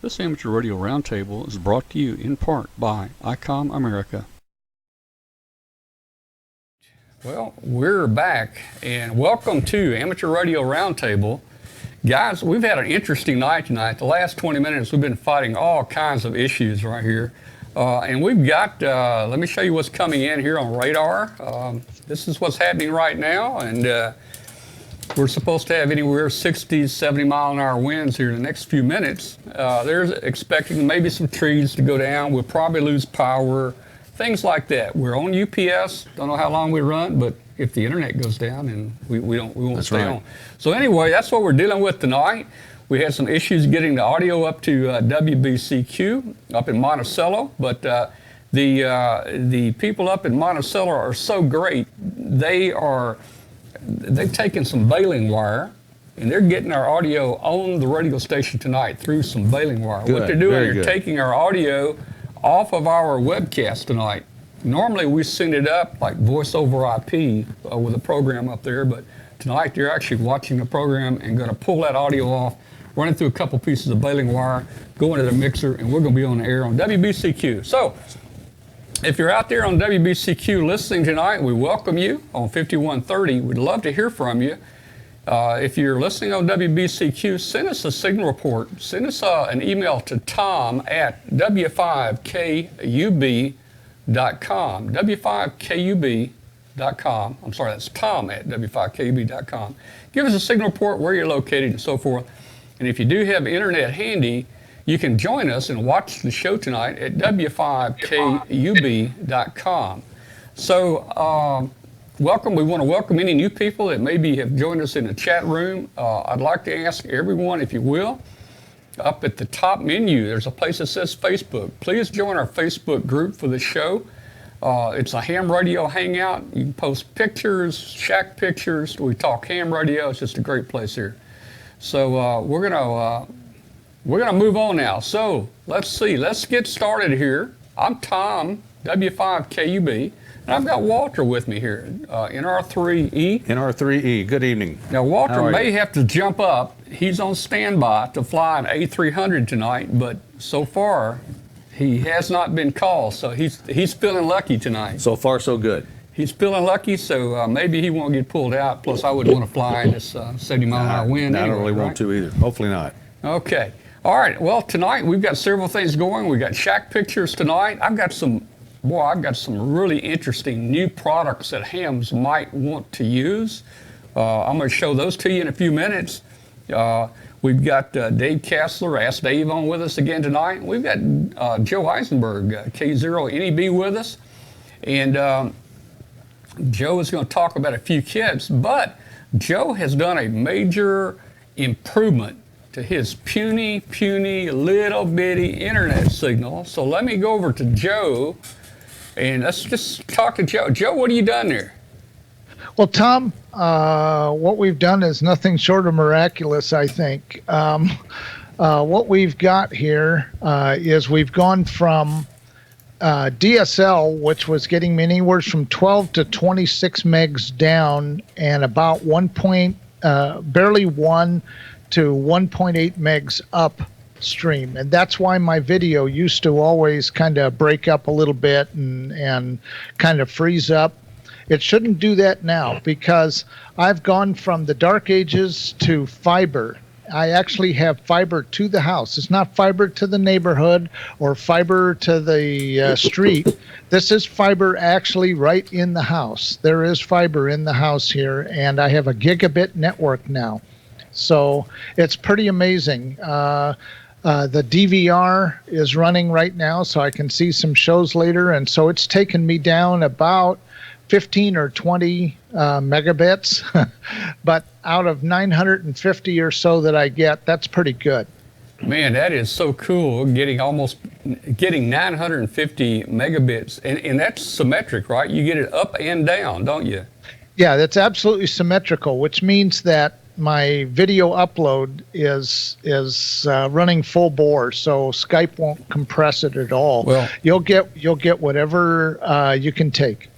This Amateur Radio Roundtable is brought to you in part by ICOM America. Well, we're back, and welcome to Amateur Radio Roundtable. Guys, we've had an interesting night tonight. The last 20 minutes, we've been fighting all kinds of issues right here. And we've got, let me show you what's coming in here on radar. This is what's happening right now, and we're supposed to have anywhere 60, 70 mile an hour winds here in the next few minutes. They're expecting maybe some trees to go down. We'll probably lose power, things like that. We're on UPS. Don't know how long we run, but if the internet goes down, and we won't stay on. So anyway, that's what we're dealing with tonight. We had some issues getting the audio up to WBCQ up in Monticello, but the people up in Monticello are so great. They've taken some baling wire, and they're getting our audio on the radio station tonight through some baling wire. Good. What they're doing, Very they're good. taking our audio off of our webcast tonight. Normally we send it up like voice over IP with a program up there, but tonight they're actually watching the program and going to pull that audio off, run it through a couple pieces of baling wire, go into the mixer, and we're going to be on the air on WBCQ. So, if you're out there on WBCQ listening tonight, we welcome you on 5130. We'd love to hear from you. If you're listening on WBCQ, send us a signal report. Send us an email to tom@w5kub.com. w5kub.com. I'm sorry, that's tom@w5kub.com. Give us a signal report, where you're located, and so forth. And if you do have internet handy, you can join us and watch the show tonight at w5kub.com. So, welcome. We want to welcome any new people that maybe have joined us in the chat room. I'd like to ask everyone, if you will, up at the top menu, there's a place that says Facebook. Please join our Facebook group for the show. It's a ham radio hangout. You can post pictures, shack pictures. We talk ham radio. It's just a great place here. So we're gonna move on now. So let's see. Let's get started here. I'm Tom, W5KUB, and I've got Walter with me here, NR3E. NR3E, good evening. Now Walter may have to jump up. He's on standby to fly an A300 tonight, but so far he has not been called, so he's feeling lucky tonight. So far, so good. He's feeling lucky, so maybe he won't get pulled out. Plus, I wouldn't want to fly in this 70 mile an hour wind. I don't really want to either. Hopefully not. Okay. All right. Well, tonight we've got several things going. We've got shack pictures tonight. I've got some really interesting new products that hams might want to use. I'm going to show those to you in a few minutes. We've got Dave Casler, Ask Dave, on with us again tonight. We've got Joe Eisenberg, K0NEB, with us. And Joe is going to talk about a few kits, but Joe has done a major improvement to his puny, little bitty internet signal. So let me go over to Joe, and let's just talk to Joe. Joe, what have you done there? Well, Tom, what we've done is nothing short of miraculous, I think. What we've got here is we've gone from DSL, which was getting me anywhere from 12 to 26 megs down, and about barely 1 to 1.8 megs upstream. And that's why my video used to always kind of break up a little bit and kind of freeze up. It shouldn't do that now, because I've gone from the dark ages to fiber. I actually have fiber to the house. It's not fiber to the neighborhood or fiber to the street. This is fiber actually right in the house. There is fiber in the house here, and I have a gigabit network now. So it's pretty amazing. The DVR is running right now, so I can see some shows later, and so it's taken me down about 15 or 20 megabits, but out of 950 or so that I get, that's pretty good. Man, that is so cool, getting 950 megabits, and that's symmetric, right? You get it up and down, don't you? Yeah, that's absolutely symmetrical, which means that my video upload is running full bore, so Skype won't compress it at all. Well, you'll get whatever you can take.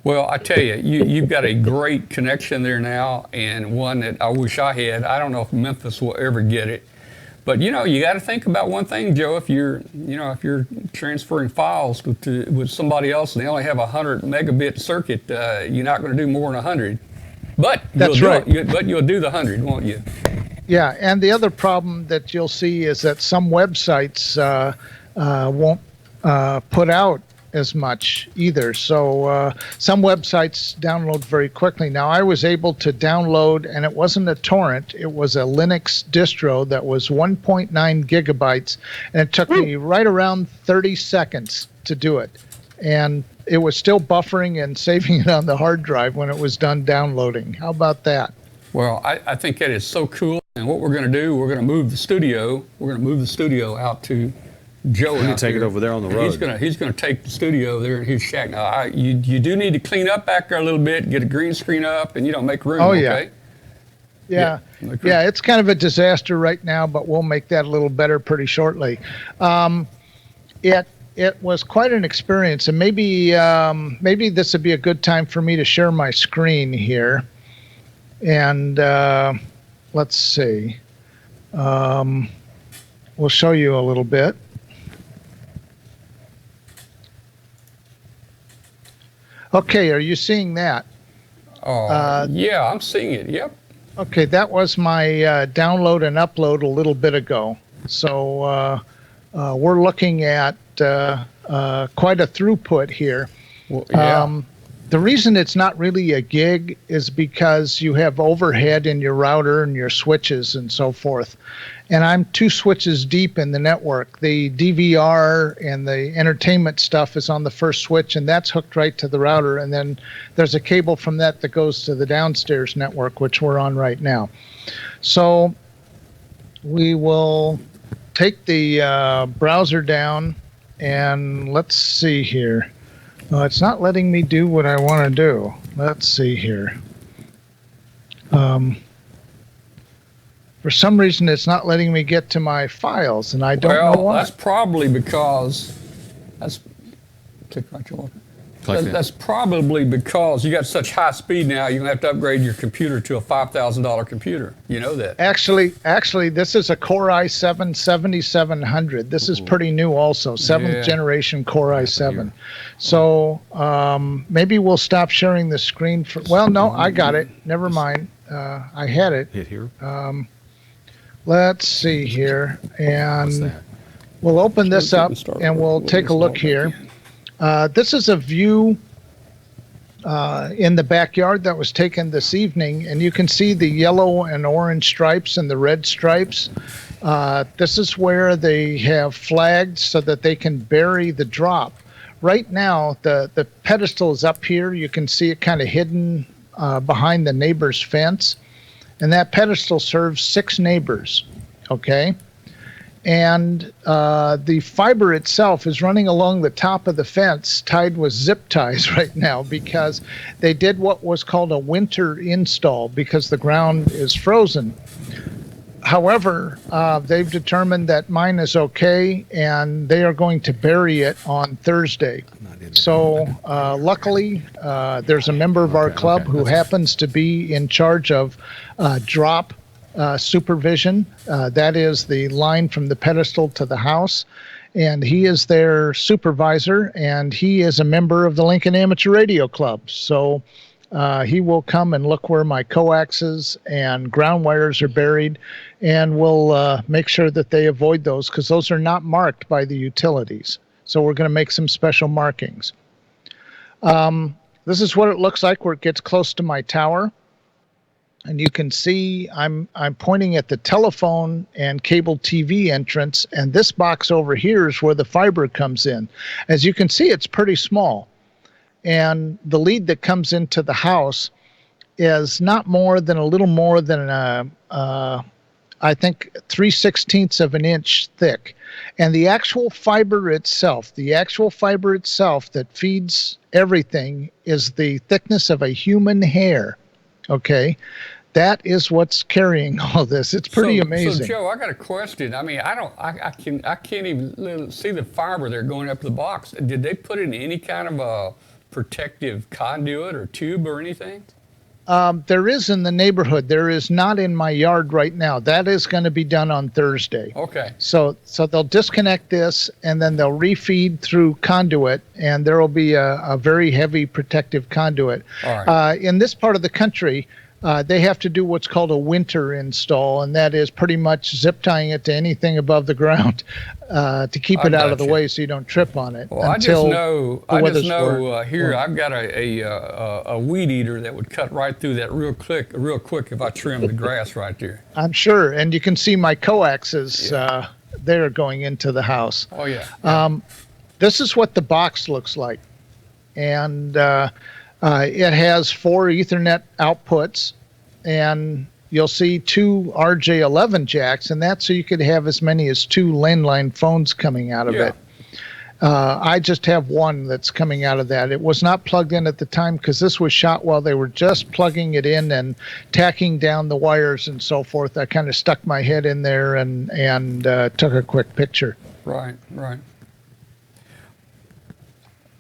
Well, I tell you, you've got a great connection there now, and one that I wish I had. I don't know if Memphis will ever get it, But you got to think about one thing, Joe. If you're transferring files with somebody else and they only have a 100 megabit circuit, you're not going to do more than 100. But That's right. But you'll do the 100, won't you? Yeah, and the other problem that you'll see is that some websites won't put out as much either. So some websites download very quickly. Now, I was able to download, and it wasn't a torrent, it was a Linux distro that was 1.9 gigabytes, and it took me right around 30 seconds to do it. And it was still buffering and saving it on the hard drive when it was done downloading. How about that? Well, I think that is so cool. And what we're going to do, we're going to move the studio. We're going to move the studio out to Joe. You take it over there on the road. He's going to take the studio there in his shack. Now, you do need to clean up back there a little bit, get a green screen up, and make room. Oh yeah. Okay? Yeah. It's kind of a disaster right now, but we'll make that a little better pretty shortly. It was quite an experience, and maybe this would be a good time for me to share my screen here. And let's see. We'll show you a little bit. Okay, are you seeing that? Yeah, I'm seeing it. Yep. Okay, that was my download and upload a little bit ago. So we're looking at quite a throughput here. Well, yeah. The reason it's not really a gig is because you have overhead in your router and your switches and so forth. And I'm 2 switches deep in the network. The DVR and the entertainment stuff is on the first switch, and that's hooked right to the router. And then there's a cable from that goes to the downstairs network, which we're on right now. So we will take the browser down, and let's see here. It's not letting me do what I want to do. Let's see here. For some reason, it's not letting me get to my files, and I don't know why. That's probably because that's probably because you got such high speed now. You're gonna have to upgrade your computer to a $5,000 computer. You know that. Actually, this is a Core i7 7700. This is pretty new, also 7th generation Core i7. So maybe we'll stop sharing the screen for. Well, no, I got it. Never mind. I had it. Hit here. Let's see here, and we'll open this up and we'll take a look here. This is a view in the backyard that was taken this evening, and you can see the yellow and orange stripes and the red stripes. This is where they have flagged so that they can bury the drop. Right now, the pedestal is up here. You can see it kind of hidden behind the neighbor's fence. And that pedestal serves 6 neighbors, okay? And the fiber itself is running along the top of the fence, tied with zip ties right now, because they did what was called a winter install because the ground is frozen. However, they've determined that mine is okay, and they are going to bury it on Thursday. So luckily, there's a member of our club who happens to be in charge of drop supervision. That is the line from the pedestal to the house. And he is their supervisor, and he is a member of the Lincoln Amateur Radio Club. So he will come and look where my coaxes and ground wires are buried, and we'll make sure that they avoid those because those are not marked by the utilities. So we're going to make some special markings. This is what it looks like where it gets close to my tower. And you can see I'm pointing at the telephone and cable TV entrance, and this box over here is where the fiber comes in. As you can see, it's pretty small. And the lead that comes into the house is not more than a little more than I think 3/16 of an inch thick. And the actual fiber itself that feeds everything is the thickness of a human hair. Okay, that is what's carrying all this. It's pretty amazing. So Joe, I got a question. I mean, I can't even see the fiber there going up the box. Did they put in any kind of a protective conduit or tube or anything? There is in the neighborhood. There is not in my yard right now. That is going to be done on Thursday. Okay. So they'll disconnect this, and then they'll refeed through conduit, and there will be a very heavy protective conduit. All right. In this part of the country, they have to do what's called a winter install, and that is pretty much zip tying it to anything above the ground to keep it out of the way so you don't trip on it. Well, I just know here I've got a weed eater that would cut right through that real quick if I trimmed the grass right there. I'm sure, and you can see my coaxes there going into the house. Oh yeah. This is what the box looks like, and it has 4 Ethernet outputs, and you'll see 2 RJ11 jacks, and that's so you could have as many as 2 landline phones coming out of it. I just have 1 that's coming out of that. It was not plugged in at the time because this was shot while they were just plugging it in and tacking down the wires and so forth. I kind of stuck my head in there and took a quick picture. Right.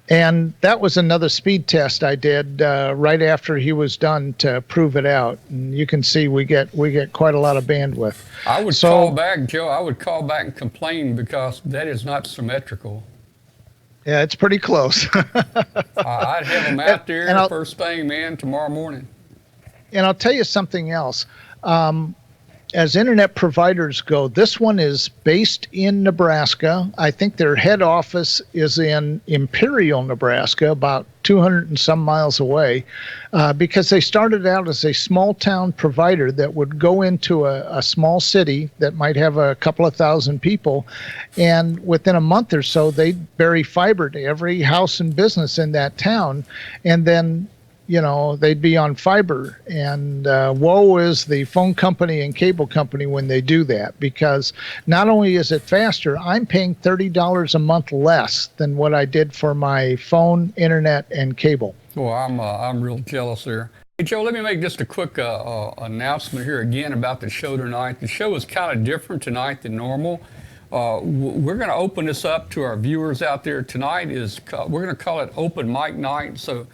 And that was another speed test I did right after he was done to prove it out. And you can see we get quite a lot of bandwidth. I would call back, Joe. I would call back and complain because that is not symmetrical. Yeah, it's pretty close. I'd have them out there first thing, man, tomorrow morning. And I'll tell you something else. As internet providers go, this one is based in Nebraska. I think their head office is in Imperial, Nebraska, about 200 and some miles away, because they started out as a small town provider that would go into a small city that might have a couple of thousand people, and within a month or so, they'd bury fiber to every house and business in that town, and then they'd be on fiber, and woe is the phone company and cable company when they do that, because not only is it faster, I'm paying $30 a month less than what I did for my phone, internet, and cable. Well, I'm real jealous there. Hey, Joe, let me make just a quick announcement here again about the show tonight. The show is kind of different tonight than normal. We're going to open this up to our viewers out there tonight. We're going to call it open mic night. So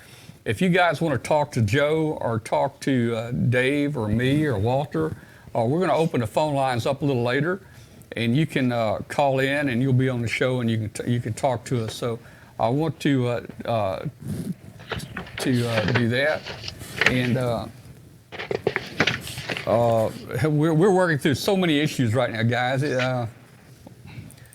if you guys want to talk to Joe or talk to Dave or me or Walter, we're going to open the phone lines up a little later, and you can call in and you'll be on the show and you can talk to us. So I want to do that, and we're working through so many issues right now, guys.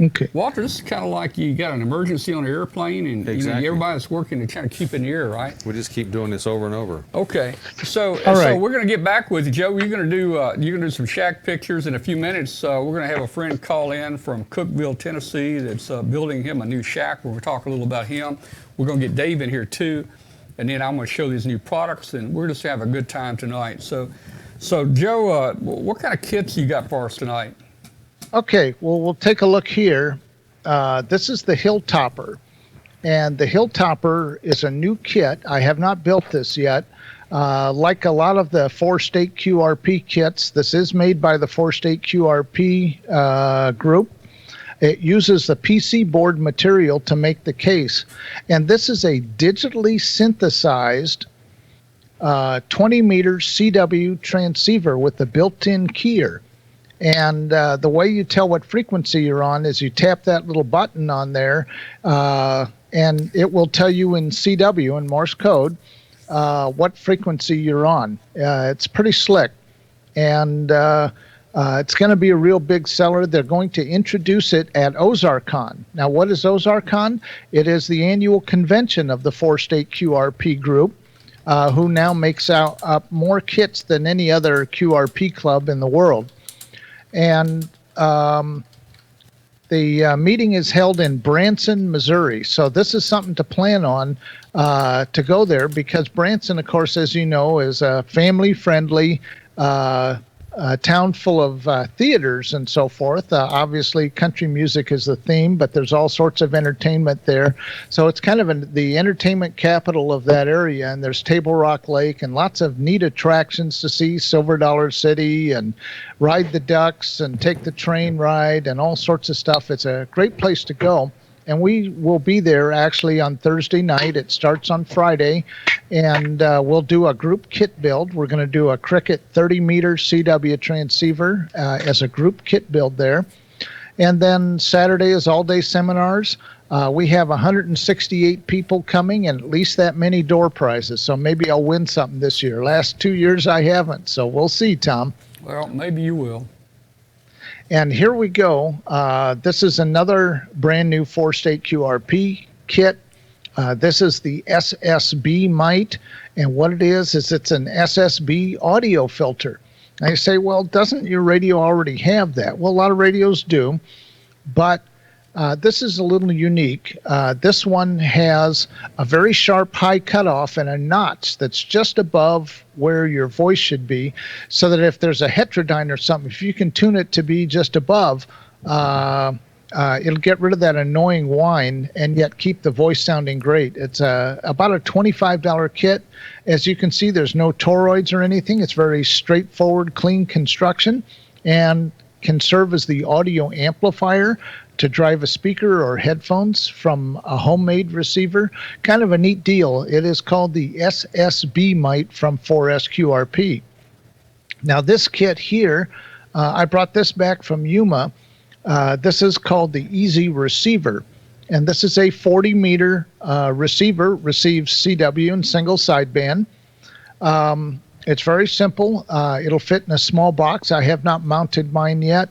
Okay. Walter, this is kind of like you got an emergency on an airplane, and exactly. Everybody's working to try to keep in the air, right? We just keep doing this over and over. Okay. So right. We're going to get back with you, Joe. You're going to do some shack pictures in a few minutes. We're going to have a friend call in from Cookeville, Tennessee, that's building him a new shack. We're going to talk a little about him. We're going to get Dave in here too, and then I'm going to show these new products, and we're just have a good time tonight. So Joe, what kind of kits you got for us tonight? Okay, well, we'll take a look here. This is the Hilltopper, and the Hilltopper is a new kit. I have not built this yet. Like a lot of the 4-state QRP kits, this is made by the 4-state QRP group. It uses the PC board material to make the case, and this is a digitally synthesized 20-meter CW transceiver with the built-in keyer. And the way you tell what frequency you're on is you tap that little button on there, and it will tell you in CW, in Morse code, what frequency you're on. It's pretty slick, and it's going to be a real big seller. They're going to introduce it at Ozarkon. Now, what is Ozarkon? It is the annual convention of the 4-state QRP group, who now makes up more kits than any other QRP club in the world. And the meeting is held in Branson, Missouri. So this is something to plan on to go there, because Branson, of course, as you know, is a family-friendly town full of theaters and so forth. Obviously, country music is the theme, but there's all sorts of entertainment there. So it's kind of the entertainment capital of that area, and there's Table Rock Lake and lots of neat attractions to see, Silver Dollar City, and ride the ducks and take the train ride and all sorts of stuff. It's a great place to go. And we will be there actually on Thursday night. It starts on Friday, and we'll do a group kit build. We're going to do a Cricket 30-meter CW transceiver as a group kit build there. And then Saturday is all-day seminars. We have 168 people coming and at least that many door prizes. So maybe I'll win something this year. Last 2 years I haven't, so we'll see, Tom. Well, maybe you will. And here we go. This is another brand new 4-state QRP kit. This is the SSB mite, and what it is it's an SSB audio filter. And you say, well, doesn't your radio already have that? Well, a lot of radios do, but this is a little unique. This one has a very sharp high cutoff and a notch that's just above where your voice should be, so that if there's a heterodyne or something, if you can tune it to be just above, it'll get rid of that annoying whine and yet keep the voice sounding great. It's about a $25 kit. As you can see, there's no toroids or anything. It's very straightforward, clean construction, and can serve as the audio amplifier to drive a speaker or headphones from a homemade receiver. Kind of a neat deal. It is called the SSB mite from 4SQRP. Now this kit here, I brought this back from Yuma. This is called the Easy Receiver, and this is a 40-meter receiver, receives CW and single sideband. It's very simple. It'll fit in a small box. I have not mounted mine yet.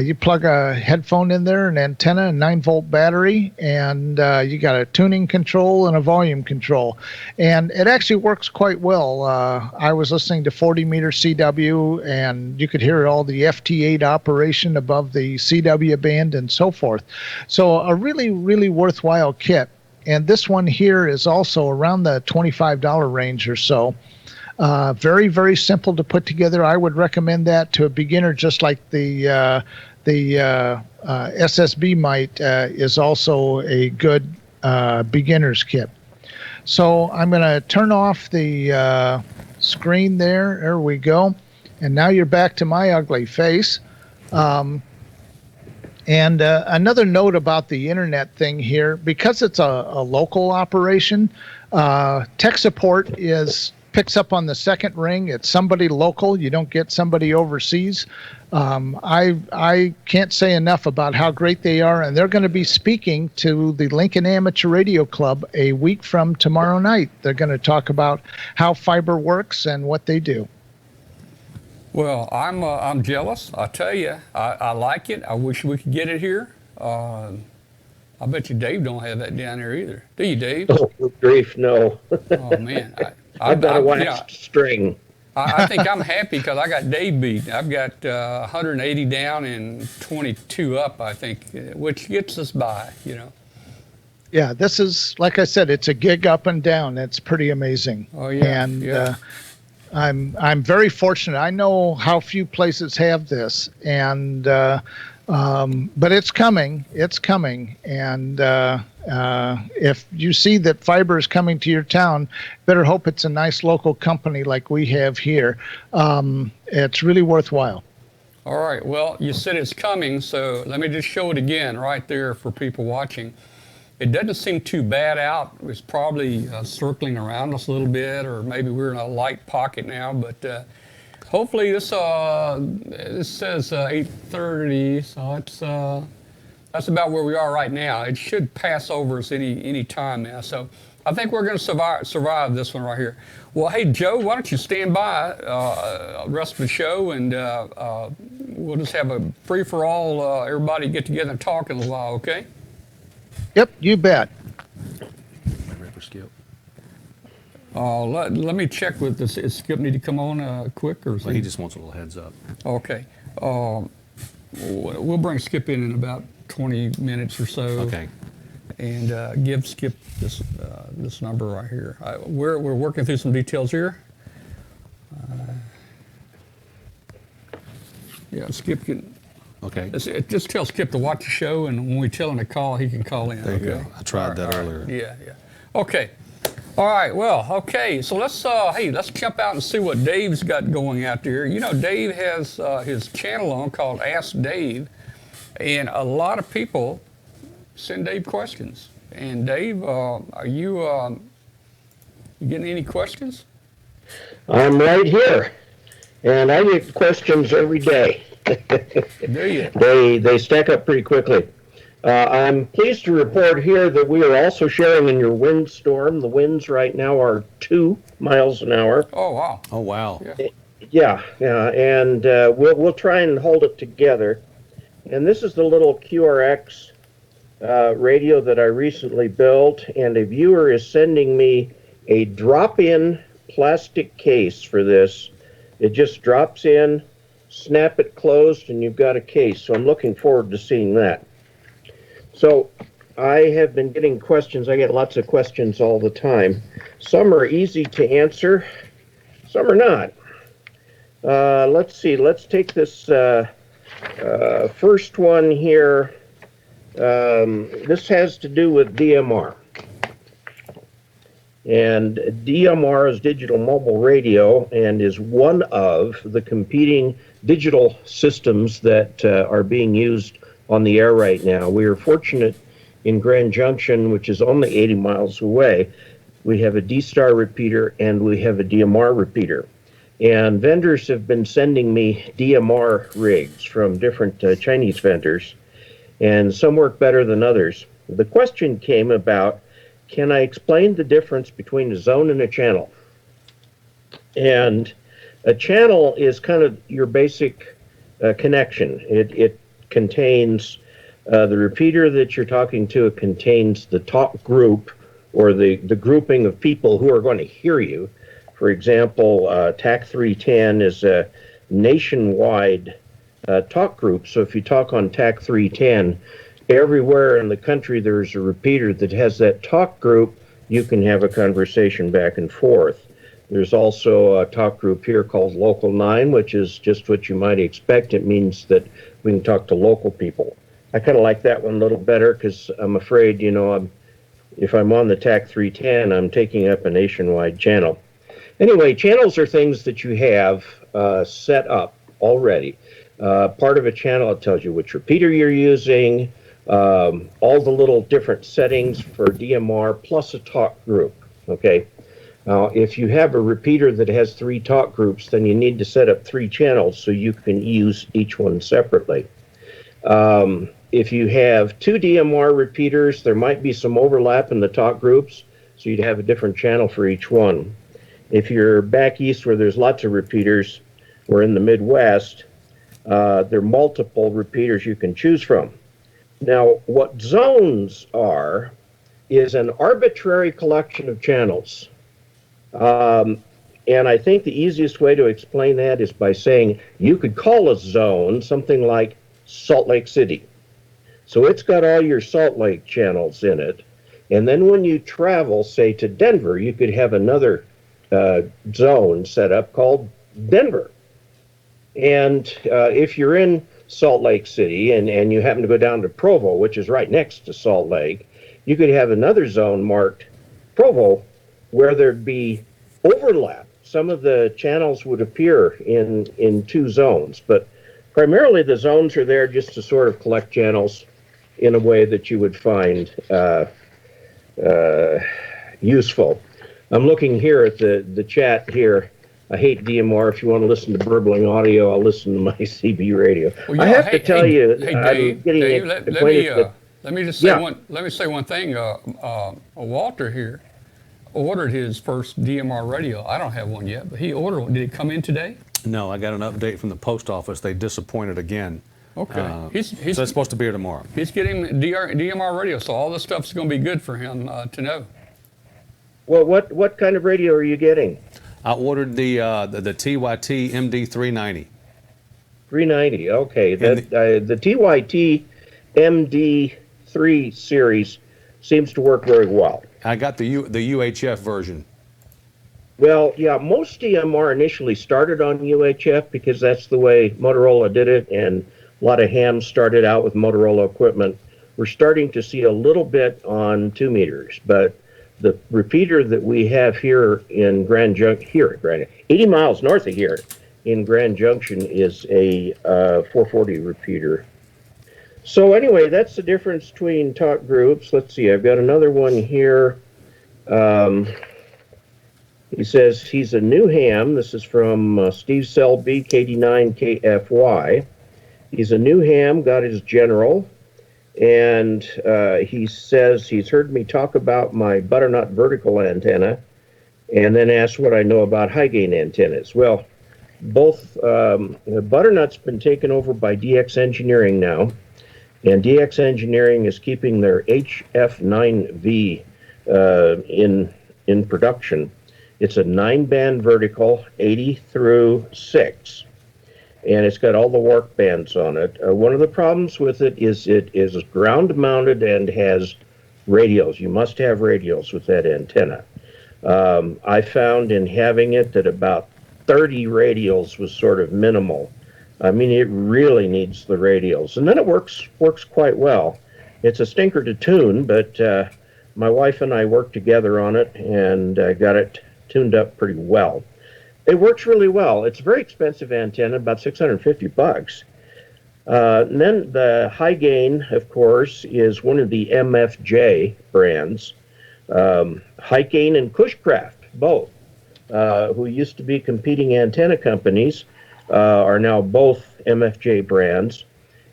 You plug a headphone in there, an antenna, a 9-volt battery, and you got a tuning control and a volume control. And it actually works quite well. I was listening to 40-meter CW, and you could hear all the FT8 operation above the CW band and so forth. So a really, really worthwhile kit. And this one here is also around the $25 range or so. Very, very simple to put together. I would recommend that to a beginner, just like the SSB mite is also a good beginner's kit. So I'm going to turn off the screen there. There we go. And now you're back to my ugly face. And another note about the internet thing here, because it's a local operation, tech support picks up on the second ring. It's somebody local. You don't get somebody overseas. I can't say enough about how great they are, and they're going to be speaking to the Lincoln Amateur Radio Club a week from tomorrow night. They're going to talk about how fiber works and what they do. Well, I'm jealous. I tell you, I like it. I wish we could get it here. I bet you Dave don't have that down there either. Do you, Dave? Oh, good grief, no. Oh man, I've got a waxed string. I think I'm happy because I got Dave beat. I've got 180 down and 22 up, I think, which gets us by, you know. Yeah, this is, like I said, it's a gig up and down. It's pretty amazing. Oh yeah. And yeah. I'm very fortunate. I know how few places have this, and but it's coming. It's coming, and if you see that fiber is coming to your town, better hope it's a nice local company like we have here. It's really worthwhile. All right. Well, you said it's coming, so let me just show it again right there for people watching. It doesn't seem too bad out. It's probably circling around us a little bit, or maybe we're in a light pocket now. But hopefully this says 8:30, so that's about where we are right now. It should pass over us any time now. So I think we're going to survive this one right here. Well, hey Joe, why don't you stand by the rest of the show, and we'll just have a free for all. Everybody get together and talk in a while, okay? Yep, you bet. Skip. Let me check with this. Is Skip need to come on quick, or is Well, he just wants a little heads up. Okay. We'll bring Skip in about 20 minutes or so. Okay. And give Skip this number right here. We're working through some details here. Yeah, Skip can. Okay. Just tell Skip to watch the show, and when we tell him to call, he can call in. There you go. I tried that earlier. Yeah. Okay. All right. Well, okay. So let's jump out and see what Dave's got going out there. You know, Dave has his channel on called Ask Dave, and a lot of people send Dave questions. And Dave, are you You getting any questions? I'm right here, and I get questions every day. Do you? They stack up pretty quickly. I'm pleased to report here that we are also sharing in your windstorm. The winds right now are 2 miles an hour. Oh, wow. Oh, wow. Yeah. Yeah, and we'll try and hold it together. And this is the little QRX radio that I recently built, and a viewer is sending me a drop-in plastic case for this. It just drops in, snap it closed, and you've got a case. So I'm looking forward to seeing that. So I have been getting questions. I get lots of questions all the time. Some are easy to answer, some are not. Let's see. Let's take this first one here. This has to do with DMR. And DMR is digital mobile radio and is one of the competing digital systems that are being used on the air right now. We are fortunate in Grand Junction, which is only 80 miles away. We have a D-Star repeater and we have a DMR repeater. And vendors have been sending me DMR rigs from different Chinese vendors, and some work better than others. The question came about, can I explain the difference between a zone and a channel? And a channel is kind of your basic connection. It contains the repeater that you're talking to. It contains the talk group, or the grouping of people who are going to hear you. For example, TAC 310 is a nationwide talk group. So if you talk on TAC 310, everywhere in the country there's a repeater that has that talk group. You can have a conversation back and forth. There's also a talk group here called Local 9, which is just what you might expect. It means that we can talk to local people. I kind of like that one a little better because I'm afraid, if I'm on the TAC 310, I'm taking up a nationwide channel. Anyway, channels are things that you have set up already. Part of a channel, it tells you which repeater you're using, all the little different settings for DMR, plus a talk group, okay? Now, if you have a repeater that has 3 talk groups, then you need to set up 3 channels so you can use each one separately. If you have 2 DMR repeaters, there might be some overlap in the talk groups, so you'd have a different channel for each one. If you're back east where there's lots of repeaters, or in the Midwest, there are multiple repeaters you can choose from. Now, what zones are is an arbitrary collection of channels. And I think the easiest way to explain that is by saying you could call a zone something like Salt Lake City. So it's got all your Salt Lake channels in it. And then when you travel, say, to Denver, you could have another zone set up called Denver. And if you're in Salt Lake City and you happen to go down to Provo, which is right next to Salt Lake, you could have another zone marked Provo where there'd be overlap. Some of the channels would appear in 2 zones, but primarily the zones are there just to sort of collect channels in a way that you would find useful. I'm looking here at the chat here. I hate DMR. If you want to listen to burbling audio, I'll listen to my CB radio. Well, I have to tell you, Dave, I'm getting acquainted. Let me just say let me say one thing. Walter here ordered his first DMR radio. I don't have one yet, but he ordered one. Did it come in today? No, I got an update from the post office. They disappointed again. Okay. So it's supposed to be here tomorrow. He's getting DMR radio, so all this stuff's going to be good for him to know. Well, what kind of radio are you getting? I ordered the TYT MD 390. 390. Okay. The TYT MD 3 series seems to work very well. I got the UHF version. Well, yeah, most DMR initially started on UHF because that's the way Motorola did it, and a lot of hams started out with Motorola equipment. We're starting to see a little bit on 2 meters, but the repeater that we have here in Grand Junction, 80 miles north of here in Grand Junction, is a 440 repeater. So anyway, that's the difference between talk groups. Let's see, I've got another one here. He says he's a new ham. This is from Steve Selby, KD9KFY. He's a new ham, got his general, and he says he's heard me talk about my butternut vertical antenna, and then asked what I know about high gain antennas. Well, both butternut's been taken over by DX Engineering now, and DX Engineering is keeping their HF9V in production. It's a 9-band vertical, 80 through 6, and it's got all the WARC bands on it. One of the problems with it is ground mounted and has radios. You must have radios with that antenna. I found in having it that about 30 radials was sort of minimal. I mean, it really needs the radials, and then it works quite well. It's a stinker to tune, but my wife and I worked together on it and got it tuned up pretty well. It works really well. It's a very expensive antenna, about $650. And then the high gain, of course, is one of the MFJ brands. High gain and Cushcraft, both, who used to be competing antenna companies, are now both MFJ brands.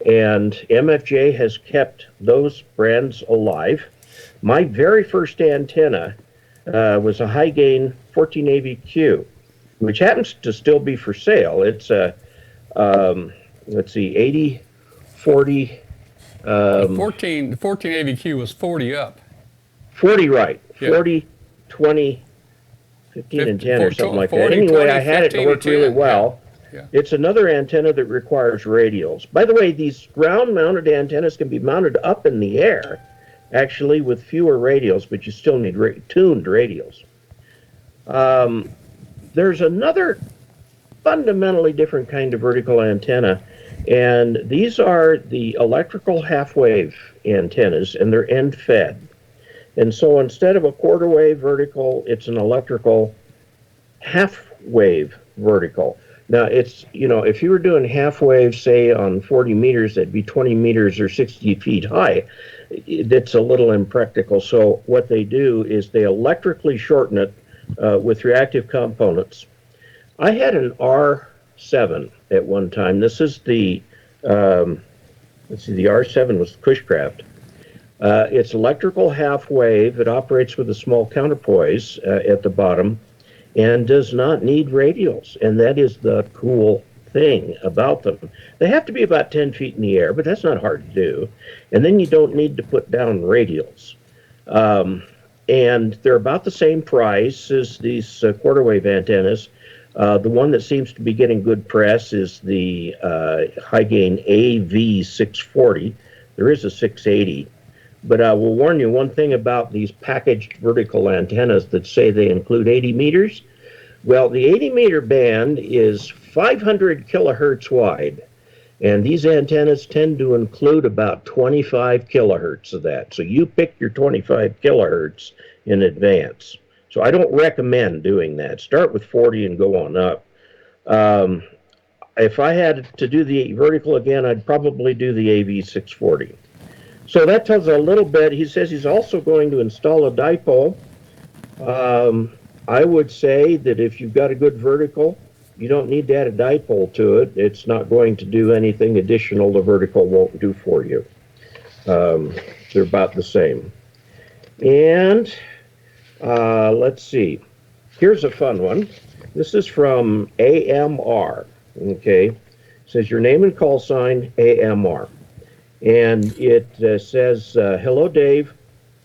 And MFJ has kept those brands alive. My very first antenna was a high gain 14 AVQ, which happens to still be for sale. It's a, let's see, 80, 40. 14 AVQ was 40 up. 40, right. Yeah. 40, 20, 15 and 10 or something like 40, that. Anyway, 20, I had it to 15 work and really 10. well. Yeah. It's another antenna that requires radials. By the way, these ground-mounted antennas can be mounted up in the air, actually, with fewer radials, but you still need tuned radials. There's another fundamentally different kind of vertical antenna, and these are the electrical half-wave antennas, and they're end-fed. And so instead of a quarter-wave vertical, it's an electrical half-wave vertical. Now, it's, you know, if you were doing half-wave, say, on 40 meters, that'd be 20 meters or 60 feet high. That's a little impractical. So what they do is they electrically shorten it with reactive components. I had an R7 at one time. This is the, let's see, the R7 was Cushcraft. It's electrical half-wave. It operates with a small counterpoise at the bottom and does not need radials. And that is the cool thing about them. They have to be about 10 feet in the air, but that's not hard to do. And then you don't need to put down radials. And they're about the same price as these quarter wave antennas. The one that seems to be getting good press is the high gain AV640. There is a 680. But I will warn you one thing about these packaged vertical antennas that say they include 80 meters. Well, the 80 meter band is 500 kilohertz wide, and these antennas tend to include about 25 kilohertz of that. So you pick your 25 kilohertz in advance. So I don't recommend doing that. Start with 40 and go on up. If I had to do the vertical again, I'd probably do the AV640. So that tells a little bit. He says he's also going to install a dipole. I would say that if you've got a good vertical, you don't need to add a dipole to it. It's not going to do anything additional the vertical won't do for you. They're about the same. And let's see. Here's a fun one. This is from AMR. Okay. It says your name and call sign, AMR. And it says, hello, Dave.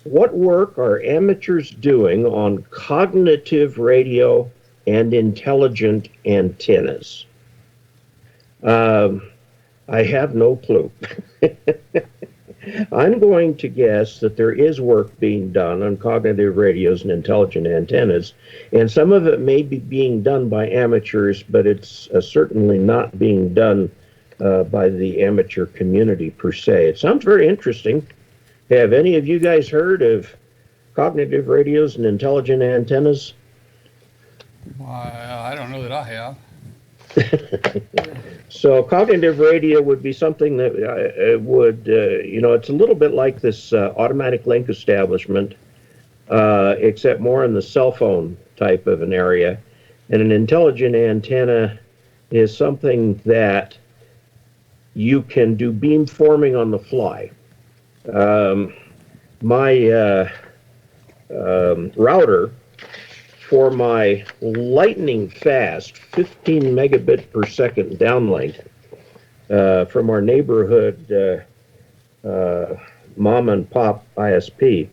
What work are amateurs doing on cognitive radio and intelligent antennas? I have no clue. I'm going to guess that there is work being done on cognitive radios and intelligent antennas, and some of it may be being done by amateurs, but it's certainly not being done by the amateur community per se. It sounds very interesting. Have any of you guys heard of cognitive radios and intelligent antennas? I don't know that I have. So cognitive radio would be something that would, you know, it's a little bit like this automatic link establishment, except more in the cell phone type of an area. And an intelligent antenna is something that you can do beamforming on the fly. My router for my lightning fast 15 megabit per second downlink from our neighborhood mom and pop ISP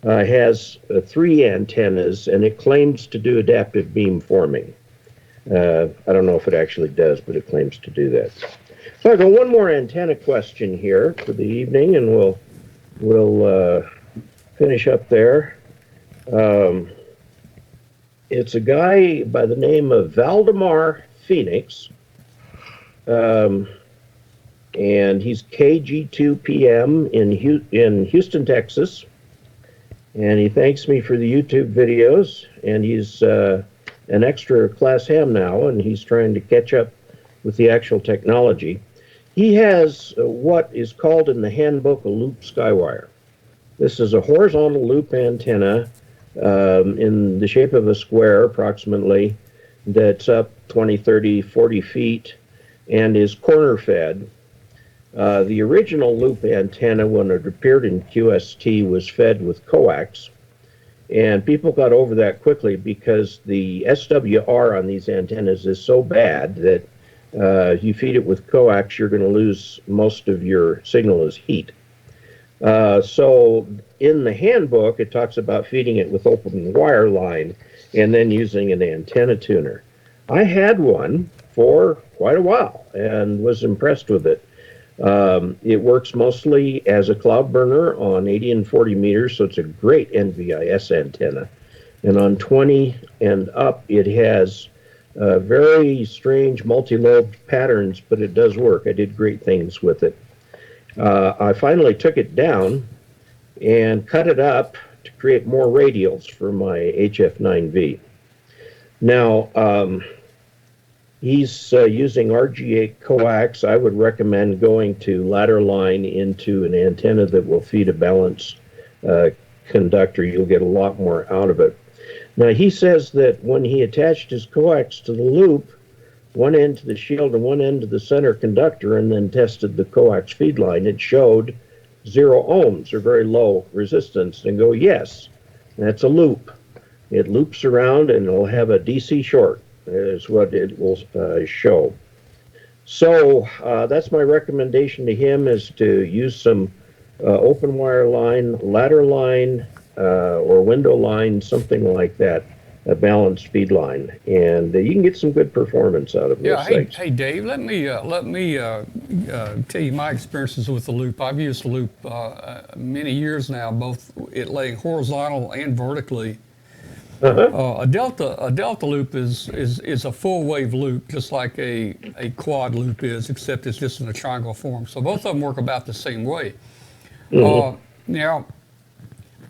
has 3 antennas, and it claims to do adaptive beamforming. I don't know if it actually does, but it claims to do that. So I got one more antenna question here for the evening, and we'll finish up there. It's a guy by the name of Valdemar Phoenix, and he's KG2PM in Houston, Texas. And he thanks me for the YouTube videos, and he's an extra class ham now, and he's trying to catch up with the actual technology. He has what is called in the handbook a loop skywire. This is a horizontal loop antenna in the shape of a square approximately, that's up 20, 30, 40 feet and is corner fed. The original loop antenna, when it appeared in QST, was fed with coax, and people got over that quickly because the SWR on these antennas is so bad that if you feed it with coax, you're going to lose most of your signal as heat. So in the handbook, it talks about feeding it with open wire line and then using an antenna tuner. I had one for quite a while and was impressed with it. It works mostly as a cloud burner on 80 and 40 meters, so it's a great NVIS antenna. And on 20 and up, it has very strange multi-lobed patterns, but it does work. I did great things with it. I finally took it down and cut it up to create more radials for my HF9V. Now, he's using RG8 coax. I would recommend going to ladder line into an antenna that will feed a balanced conductor. You'll get a lot more out of it. Now, he says that when he attached his coax to the loop, one end to the shield and one end to the center conductor, and then tested the coax feed line, it showed 0 ohms, or very low resistance, and go, yes, that's a loop. It loops around and it'll have a DC short, is what it will show. So that's my recommendation to him, is to use some open wire line, ladder line, or window line, something like that, a balanced feed line, and you can get some good performance out of those things. Hey Dave, let me tell you my experiences with the loop. I've used the loop many years now, both it laying horizontal and vertically. A delta loop is a full wave loop, just like a quad loop is, except it's just in a triangle form. So both of them work about the same way. Now,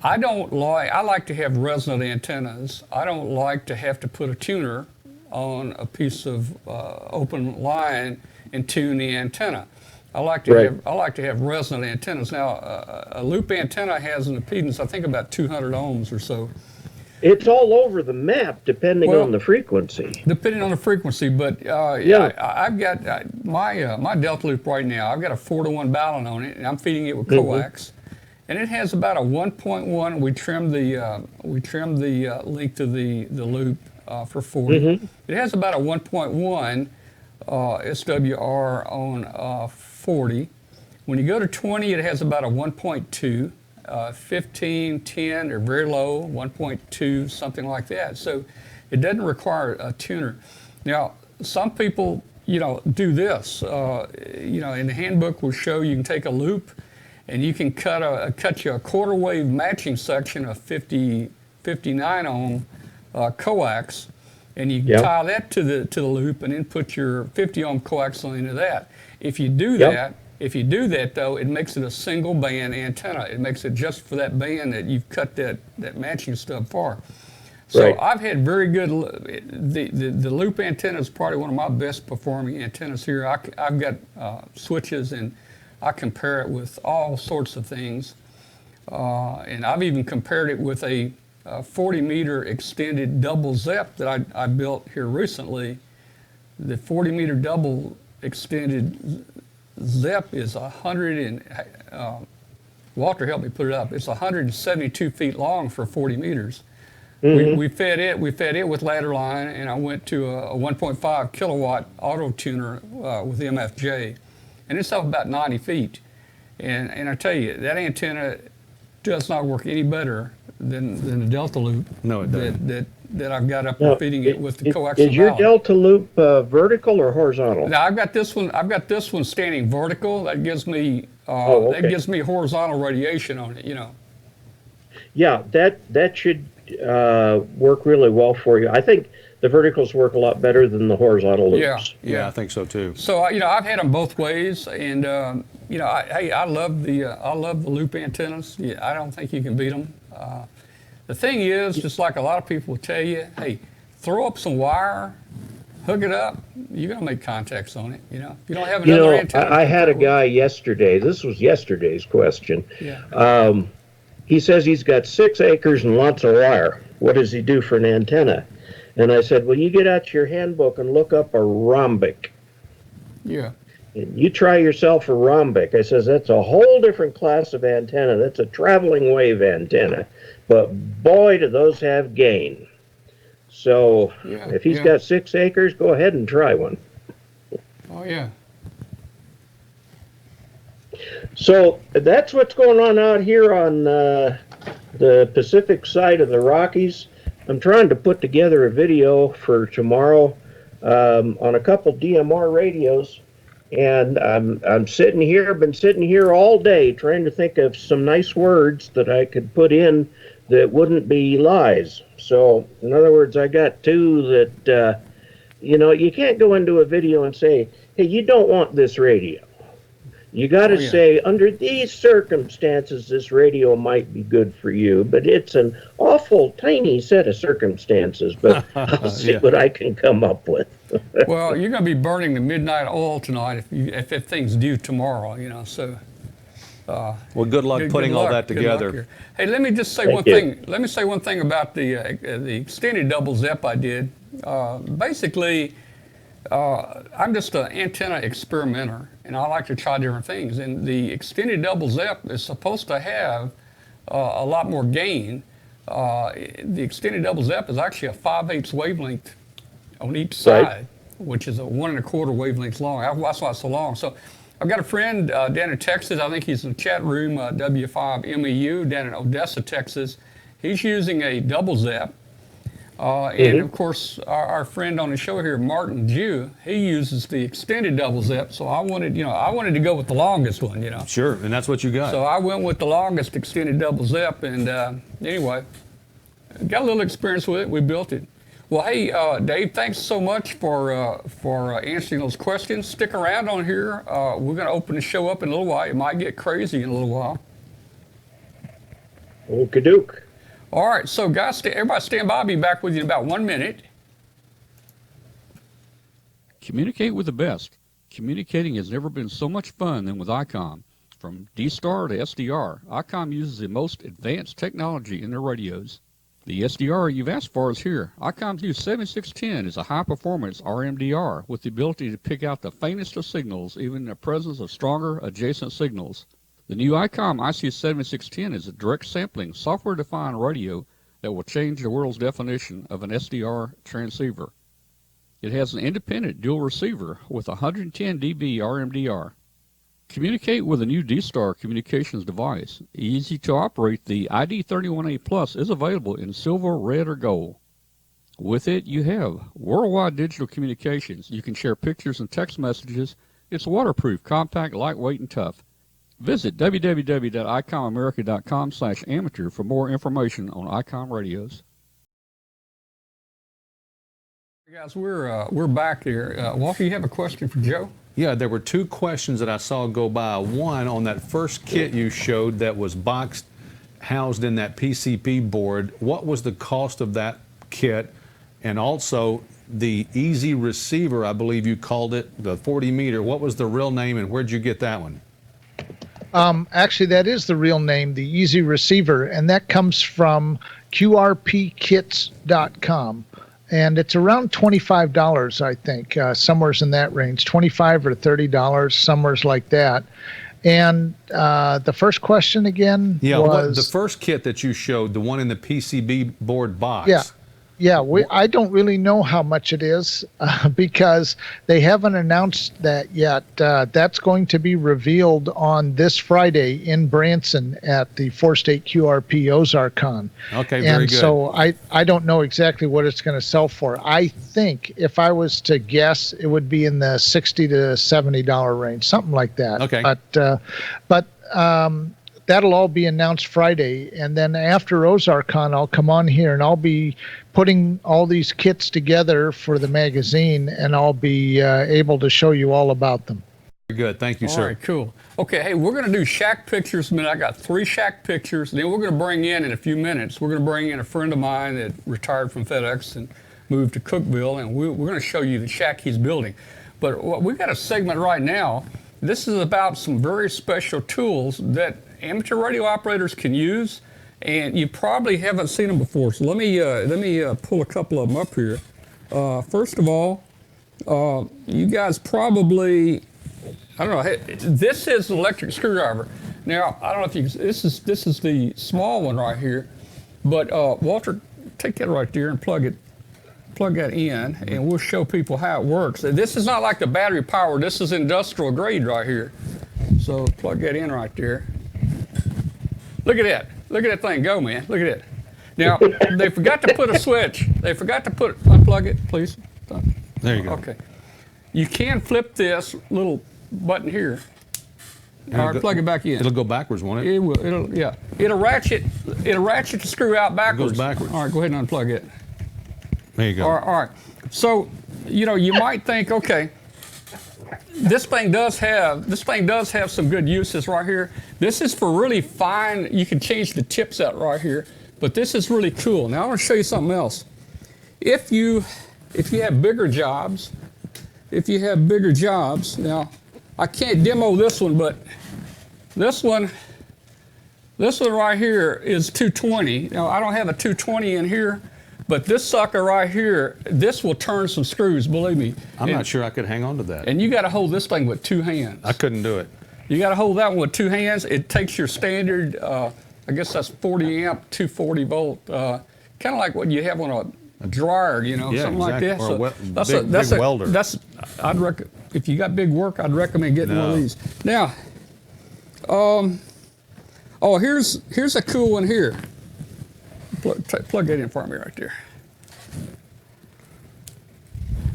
I like to have resonant antennas. I don't like to have to put a tuner on a piece of open line and tune the antenna. I like to have resonant antennas. Now, a loop antenna has an impedance, I think, about 200 ohms or so. It's all over the map, depending on the frequency. Depending on the frequency, but I've got my delta loop right now. I've got a 4-to-1 balun on it, and I'm feeding it with coax. And it has about a 1.1. We trimmed the length of the loop for 40. It has about a 1.1 SWR on 40. When you go to 20, it has about a 1.2. 15, 10, or very low, 1.2, something like that. So it doesn't require a tuner. Now, some people, do this. In the handbook will show you can take a loop and you can cut you a quarter wave matching section of 59 ohm coax, and you can tie that to the loop and then put your 50 ohm coax into that. If you do that, though, it makes it a single band antenna. It makes it just for that band that you've cut that matching stub for. So I've had very good, the loop antenna is probably one of my best performing antennas here. I've got switches, and I compare it with all sorts of things. And I've even compared it with a 40-meter extended double ZEP that I built here recently. The 40-meter double extended ZEP is Walter helped me put it up. It's 172 feet long for 40 meters. Mm-hmm. We fed it with ladder line, and I went to a 1.5 kilowatt auto tuner with MFJ, and it's up about 90 feet. And I tell you, that antenna does not work any better than the Delta Loop. No, it doesn't. That I've got up there feeding it with the coaxial Is your valve. Delta Loop vertical or horizontal? Now I've got this one standing vertical. That gives me Okay. that gives me horizontal radiation on it. Yeah, that should work really well for you. I think the verticals work a lot better than the horizontal loops. Yeah, I think so too. So I've had them both ways, and I love the loop antennas. Yeah, I don't think you can beat them. The thing is, just like a lot of people will tell you, hey, throw up some wire, hook it up. You're gonna make contacts on it. If you don't have another antenna. I had a guy yesterday. This was yesterday's question. Yeah. He says he's got 6 acres and lots of wire. What does he do for an antenna? And I said, well, you get out your handbook and look up a rhombic. Yeah. And you try yourself a rhombic. I says, that's a whole different class of antenna. That's a traveling wave antenna. But boy, do those have gain. So if he's got 6 acres, go ahead and try one. Oh, yeah. So that's what's going on out here on the Pacific side of the Rockies. I'm trying to put together a video for tomorrow on a couple DMR radios, and I'm sitting here, been sitting here all day trying to think of some nice words that I could put in that wouldn't be lies. So in other words, I got 2 that you can't go into a video and say, hey, you don't want this radio. You got to say, under these circumstances, this radio might be good for you, but it's an awful tiny set of circumstances, but I'll see what I can come up with. Well, you're going to be burning the midnight oil tonight if things due tomorrow, so. Well, good luck putting all that together. Hey, let me just say one thing. Let me say one thing about the extended double ZEP I did. Basically, I'm just an antenna experimenter, and I like to try different things. And the extended double ZEP is supposed to have a lot more gain. The extended double ZEP is actually a 5/8 wavelength on each side, which is a 1 1/4 wavelength long. That's why it's so long. So I've got a friend down in Texas. I think he's in the chat room, W5MEU, down in Odessa, Texas. He's using a double ZEP. And of course, our friend on the show here, Martin Jew, he uses the extended double ZEP. So I wanted to go with the longest one, Sure, and that's what you got. So I went with the longest extended double ZEP, and anyway, got a little experience with it. We built it. Well, hey, Dave, thanks so much for answering those questions. Stick around on here. We're going to open the show up in a little while. It might get crazy in a little while. Okie-doke. All right, so guys, everybody stand by. I'll be back with you in about 1 minute. Communicate with the best. Communicating has never been so much fun than with ICOM. From D-Star to SDR, ICOM uses the most advanced technology in their radios. The SDR you've asked for is here. ICOM's new 7610 is a high-performance RMDR with the ability to pick out the faintest of signals, even in the presence of stronger adjacent signals. The new ICOM IC7610 is a direct sampling, software-defined radio that will change the world's definition of an SDR transceiver. It has an independent dual receiver with 110 dB RMDR. Communicate with a new D-Star communications device. Easy to operate, the ID31A Plus is available in silver, red, or gold. With it, you have worldwide digital communications. You can share pictures and text messages. It's waterproof, compact, lightweight, and tough. Visit www.icomamerica.com/amateur for more information on ICOM radios. Guys, we're back here. Walter, you have a question for Joe? Yeah, there were 2 questions that I saw go by. One, on that first kit you showed that was boxed, housed in that PCP board, what was the cost of that kit? And also, the easy receiver, I believe you called it, the 40 meter, what was the real name and where'd you get that one? Actually, that is the real name, the Easy Receiver, and that comes from kits.com. And it's around $25, I think, somewhere's in that range, $25 or $30, somewhere's like that. And the first question again was... the first kit that you showed, the one in the PCB board box. Yeah, I don't really know how much it is because they haven't announced that yet. That's going to be revealed on this Friday in Branson at the 4-State QRP Ozarkon. Okay, very good. And so I don't know exactly what it's going to sell for. I think if I was to guess, it would be in the $60 to $70 range, something like that. Okay. But that'll all be announced Friday, and then after Ozarkon, I'll come on here and I'll be putting all these kits together for the magazine, and I'll be able to show you all about them. Very good. Thank you, sir. All right, cool. Okay, hey, we're going to do shack pictures in a minute. I got 3 shack pictures. Then we're going to bring in a few minutes, we're going to bring in a friend of mine that retired from FedEx and moved to Cookeville, and we're going to show you the shack he's building. But we've got a segment right now. This is about some very special tools that amateur radio operators can use, and you probably haven't seen them before. So let me pull a couple of them up here. First of all, you guys probably, I don't know. Hey, this is an electric screwdriver. Now I don't know if you. This is the small one right here, but Walter, take that right there and plug that in, and we'll show people how it works. This is not like the battery power. This is industrial grade right here. So plug that in right there. Look at that. Look at that thing go, man. Look at it. Now, they forgot to put a switch. They forgot to unplug it, please. There you go. Okay. You can flip this little button here. All right, plug it back in. It'll go backwards, won't it? It will. Yeah. It'll ratchet the screw out backwards. It goes backwards. All right, go ahead and unplug it. There you go. All right. So, you might think, okay, this thing does have some good uses right here. This is for really fine. You can change the tips out right here, but this is really cool. Now I want to show you something else. If you have bigger jobs, now I can't demo this one, but this one right here is 220. Now I don't have a 220 in here. But this sucker right here, this will turn some screws, believe me. I'm not sure I could hang on to that. And you got to hold this thing with 2 hands. I couldn't do it. You got to hold that one with 2 hands. It takes your standard, I guess that's 40 amp, 240 volt, kind of like what you have on a dryer, something like that. Or So big welder. If you got big work, I'd recommend getting one of these. Now, here's a cool one here. Plug that in for me right there.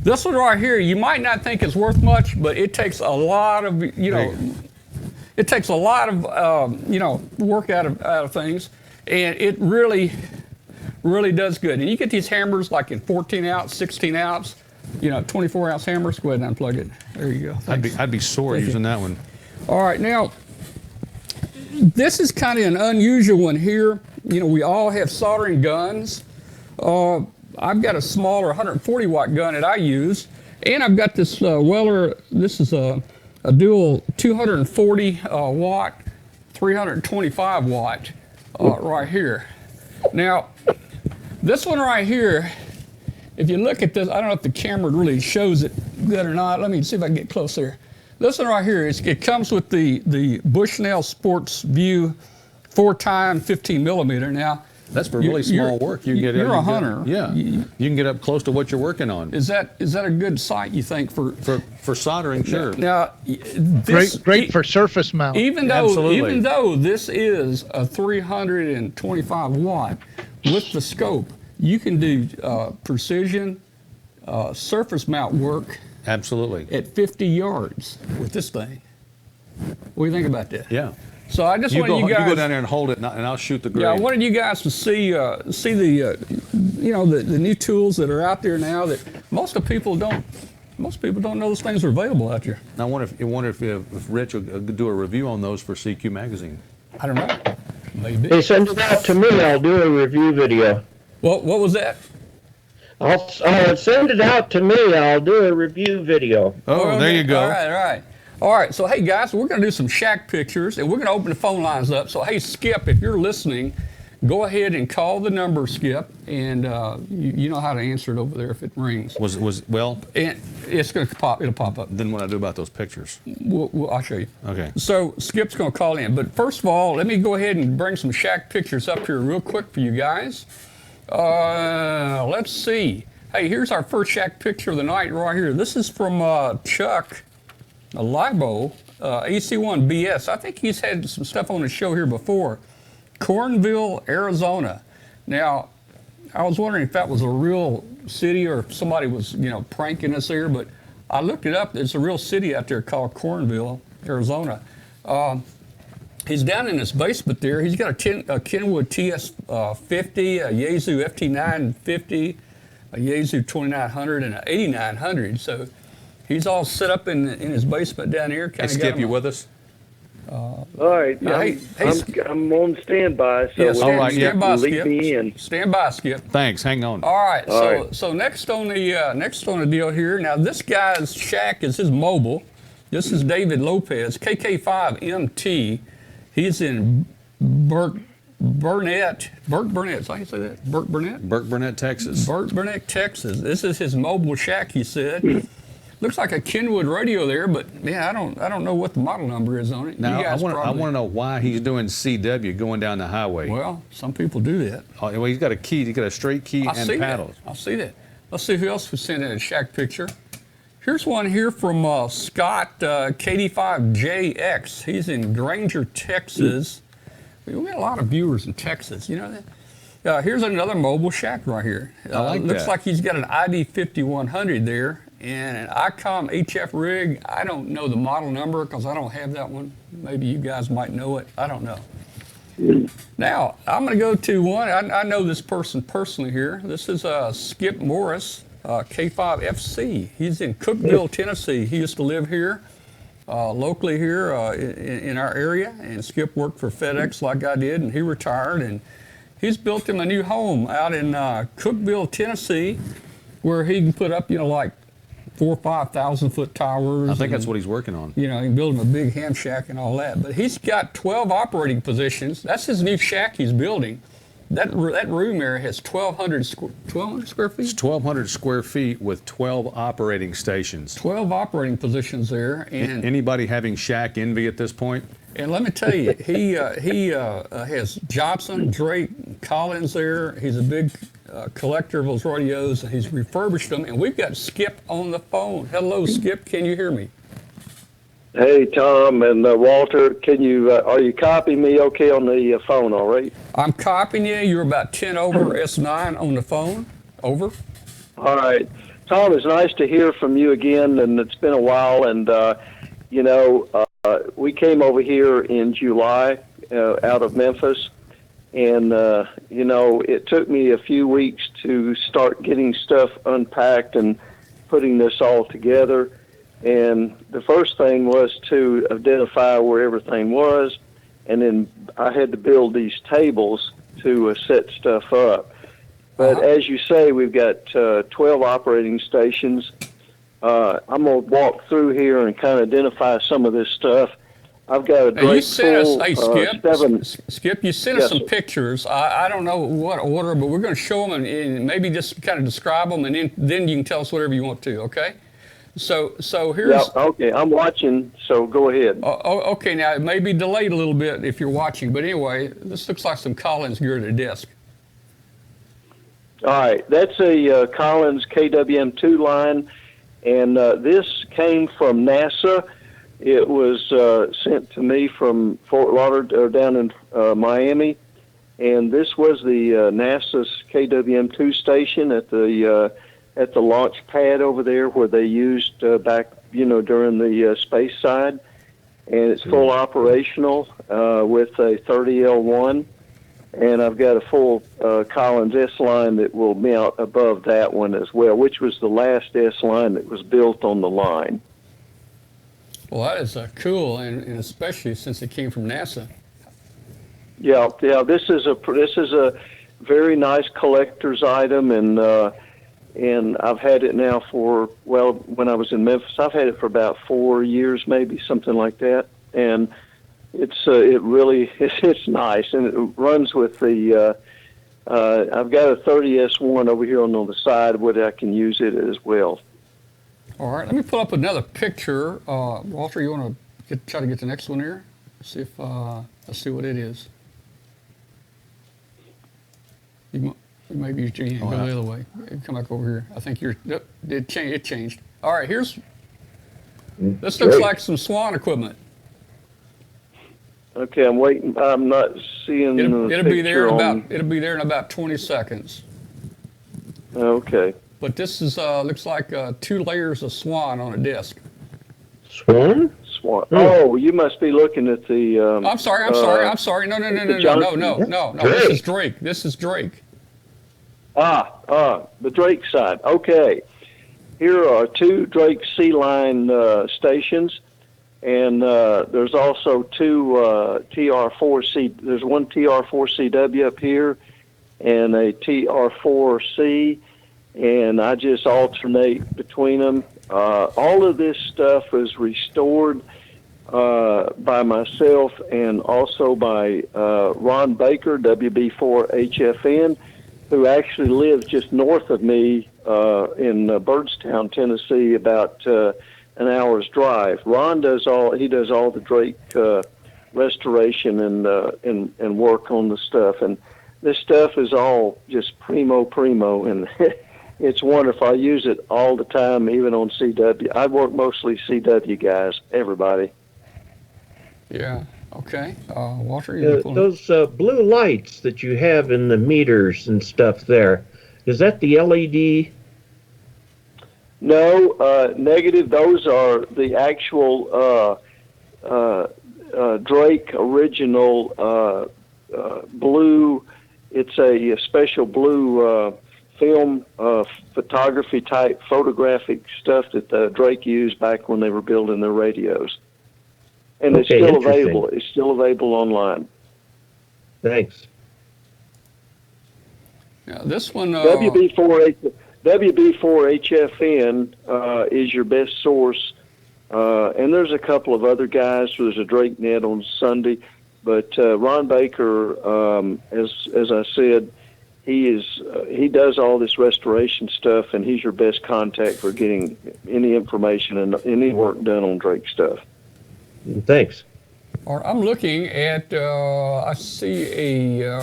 This one right here, you might not think it's worth much, but it takes a lot of, it takes a lot of, work out of things, and it really does good. And you get these hammers like in 14 ounce, 16 ounce, 24 ounce hammers. Go ahead and unplug it. There you go. I'd be sore using that one. All right, now, this is kind of an unusual one here. We all have soldering guns. I've got a smaller 140 watt gun that I use, and I've got this Weller. This is a dual 240 watt, 325 watt right here. Now, this one right here, if you look at this, I don't know if the camera really shows it good or not. Let me see if I can get close there. This one right here, it comes with the Bushnell Sports View 4x 15 millimeter. Now, that's for really small work. You're a hunter. You can get up close to what you're working on. Is that a good sight, you think, for soldering? Sure. Now, great for surface mount. Even though this is a 325 watt with the scope, you can do precision surface mount work. Absolutely. At 50 yards with this thing. What do you think about that? Yeah. So I just wanted you guys. You go down there and hold it, and I'll shoot the grade. Yeah, I wanted you guys to see the the new tools that are out there now that most people don't know those things are available out there. I wonder if Rich will do a review on those for CQ Magazine. I don't know. Maybe. Hey, send it out to me. I'll do a review video. What was that? I'll send it out to me. I'll do a review video. Oh, there you go. All right. All right, so hey guys, we're going to do some shack pictures, and we're going to open the phone lines up. So hey, Skip, if you're listening, go ahead and call the number, Skip, and you know how to answer it over there if it rings. Well, And it's going to pop. It'll pop up. then what I do about those pictures? I'll show you. Okay. So Skip's going to call in, but first of all, let me go ahead and bring some shack pictures up here real quick for you guys. Let's see. Hey, here's our first shack picture of the night right here. This is from Chuck Libo, AC1 BS. I think he's had some stuff on the show here before. Cornville, Arizona. Now, I was wondering if that was a real city or if somebody was, pranking us there, but I looked it up. There's a real city out there called Cornville, Arizona. He's down in his basement there. He's got a Kenwood TS50, a Yaesu FT950, a Yaesu 2900, and an 8900. So he's all set up in his basement down here. Hey, Skip, you with us? All right, Yeah, I'm on standby, so Yeah, all right, stand by, leave Skip. me in. Stand by, Skip. Thanks. Hang on. All right. All right. So next on the deal here. Now this guy's shack is his mobile. This is David Lopez, KK5MT. He's in Burke Burnett. Is that how you say that? Burke Burnett, Texas. Burke Burnett, Texas. This is his mobile shack. He said. Looks like a Kenwood radio there, but man, I don't know what the model number is on it. Now, You guys I probably- want to know why he's doing CW going down the highway. Well, some people do that. Oh, well, he's got a key. He's got a straight key I and see paddles. that. I see that. Let's see who else was sent in a shack picture. Here's one here from Scott KD5JX. He's in Granger, Texas. We got a lot of viewers in Texas. You know that. Here's another mobile shack right here. I like looks that. like he's got an ID 5100 there and an ICOM HF rig. I don't know the model number because I don't have that one. Maybe you guys might know it. I don't know. Now, I'm going to go to one. I know this person personally here. This is Skip Morris, K5FC. He's in Cookeville, Tennessee. He used to live here, locally here in our area. And Skip worked for FedEx like I did, and he retired. And he's built him a new home out in Cookeville, Tennessee, where he can put up, like 4,000 or 5,000 foot towers. I think that's what he's working on. He can build him a big ham shack and all that. But he's got 12 operating positions. That's his new shack he's building. That room area has 1,200 square feet? It's 1,200 square feet with 12 operating stations. 12 operating positions there. And Anybody having shack envy at this point? And let me tell you, he has Johnson, Drake, Collins there. He's a big collector of those radios, and he's refurbished them. And we've got Skip on the phone. Hello, Skip. Can you hear me? Hey, Tom and Walter, are you copying me okay on the phone, all right? I'm copying you. You're about 10 over S9 on the phone. Over. All right. Tom, it's nice to hear from you again, and it's been a while. And, we came over here in July out of Memphis. And, it took me a few weeks to start getting stuff unpacked and putting this all together. And the first thing was to identify where everything was. And then I had to build these tables to set stuff up. But as you say, we've got 12 operating stations. I'm going to walk through here and kind of identify some of this stuff. I've got a great Skip, you sent us some pictures. I don't know what order, but we're going to show them and maybe just kind of describe them, and then you can tell us whatever you want to, okay? So here's... Yeah, okay, I'm watching, so go ahead. Okay, now it may be delayed a little bit if you're watching, but anyway, this looks like some Collins gear at a desk. All right, that's a Collins KWM2 line, and this came from NASA. It was sent to me from Fort Lauderdale down in Miami, and this was the NASA's KWM2 station at the launch pad over there where they used back, during the space side, and it's full operational with a 30L1, and I've got a full Collins S line that will mount above that one as well, which was the last S line that was built on the line. Well, that is cool, and especially since it came from NASA. Yeah. This is a very nice collector's item, and and I've had it now for, well, when I was in Memphis, I've had it for about 4 years, maybe something like that, and it really it's nice, and it runs with the. I've got a 30S1 over here on the side, where I can use it as well. All right, let me pull up another picture. Walter, you want to try to get the next one here? See if let's see what it is. You maybe you can go the other way. Come back over here. I think it changed. All right, this looks like some Swan equipment. Okay, I'm waiting. I'm not seeing it'll be there in about 20 seconds. Okay. But this is looks like 2 layers of Swan on a disc. Swan? Swan. Oh, you must be looking at the. I'm sorry. No. This is Drake. The Drake side. Okay. Here are 2 Drake C-line stations, and there's also 2 TR4C. There's one TR4CW up here, and a TR4C, and I just alternate between them. All of this stuff is restored by myself and also by Ron Baker, WB4HFN, who actually lives just north of me in Byrdstown, Tennessee, about an hour's drive. Ron does all the Drake restoration and work on the stuff, and this stuff is all just primo, and it's wonderful. I use it all the time, even on CW. I work mostly CW guys, everybody. Yeah. Okay. Walter, those blue lights that you have in the meters and stuff there, is that the LED? No, negative. Those are the actual Drake original blue. It's a special blue film photography type photographic stuff that Drake used back when they were building their radios. And it's still available. It's still available online. Thanks. Yeah, this one. WB4HFN is your best source, and there's a couple of other guys. There's a Drake Net on Sunday, but Ron Baker, as I said, he does all this restoration stuff, and he's your best contact for getting any information and any work done on Drake stuff. Thanks. I'm looking at. I see a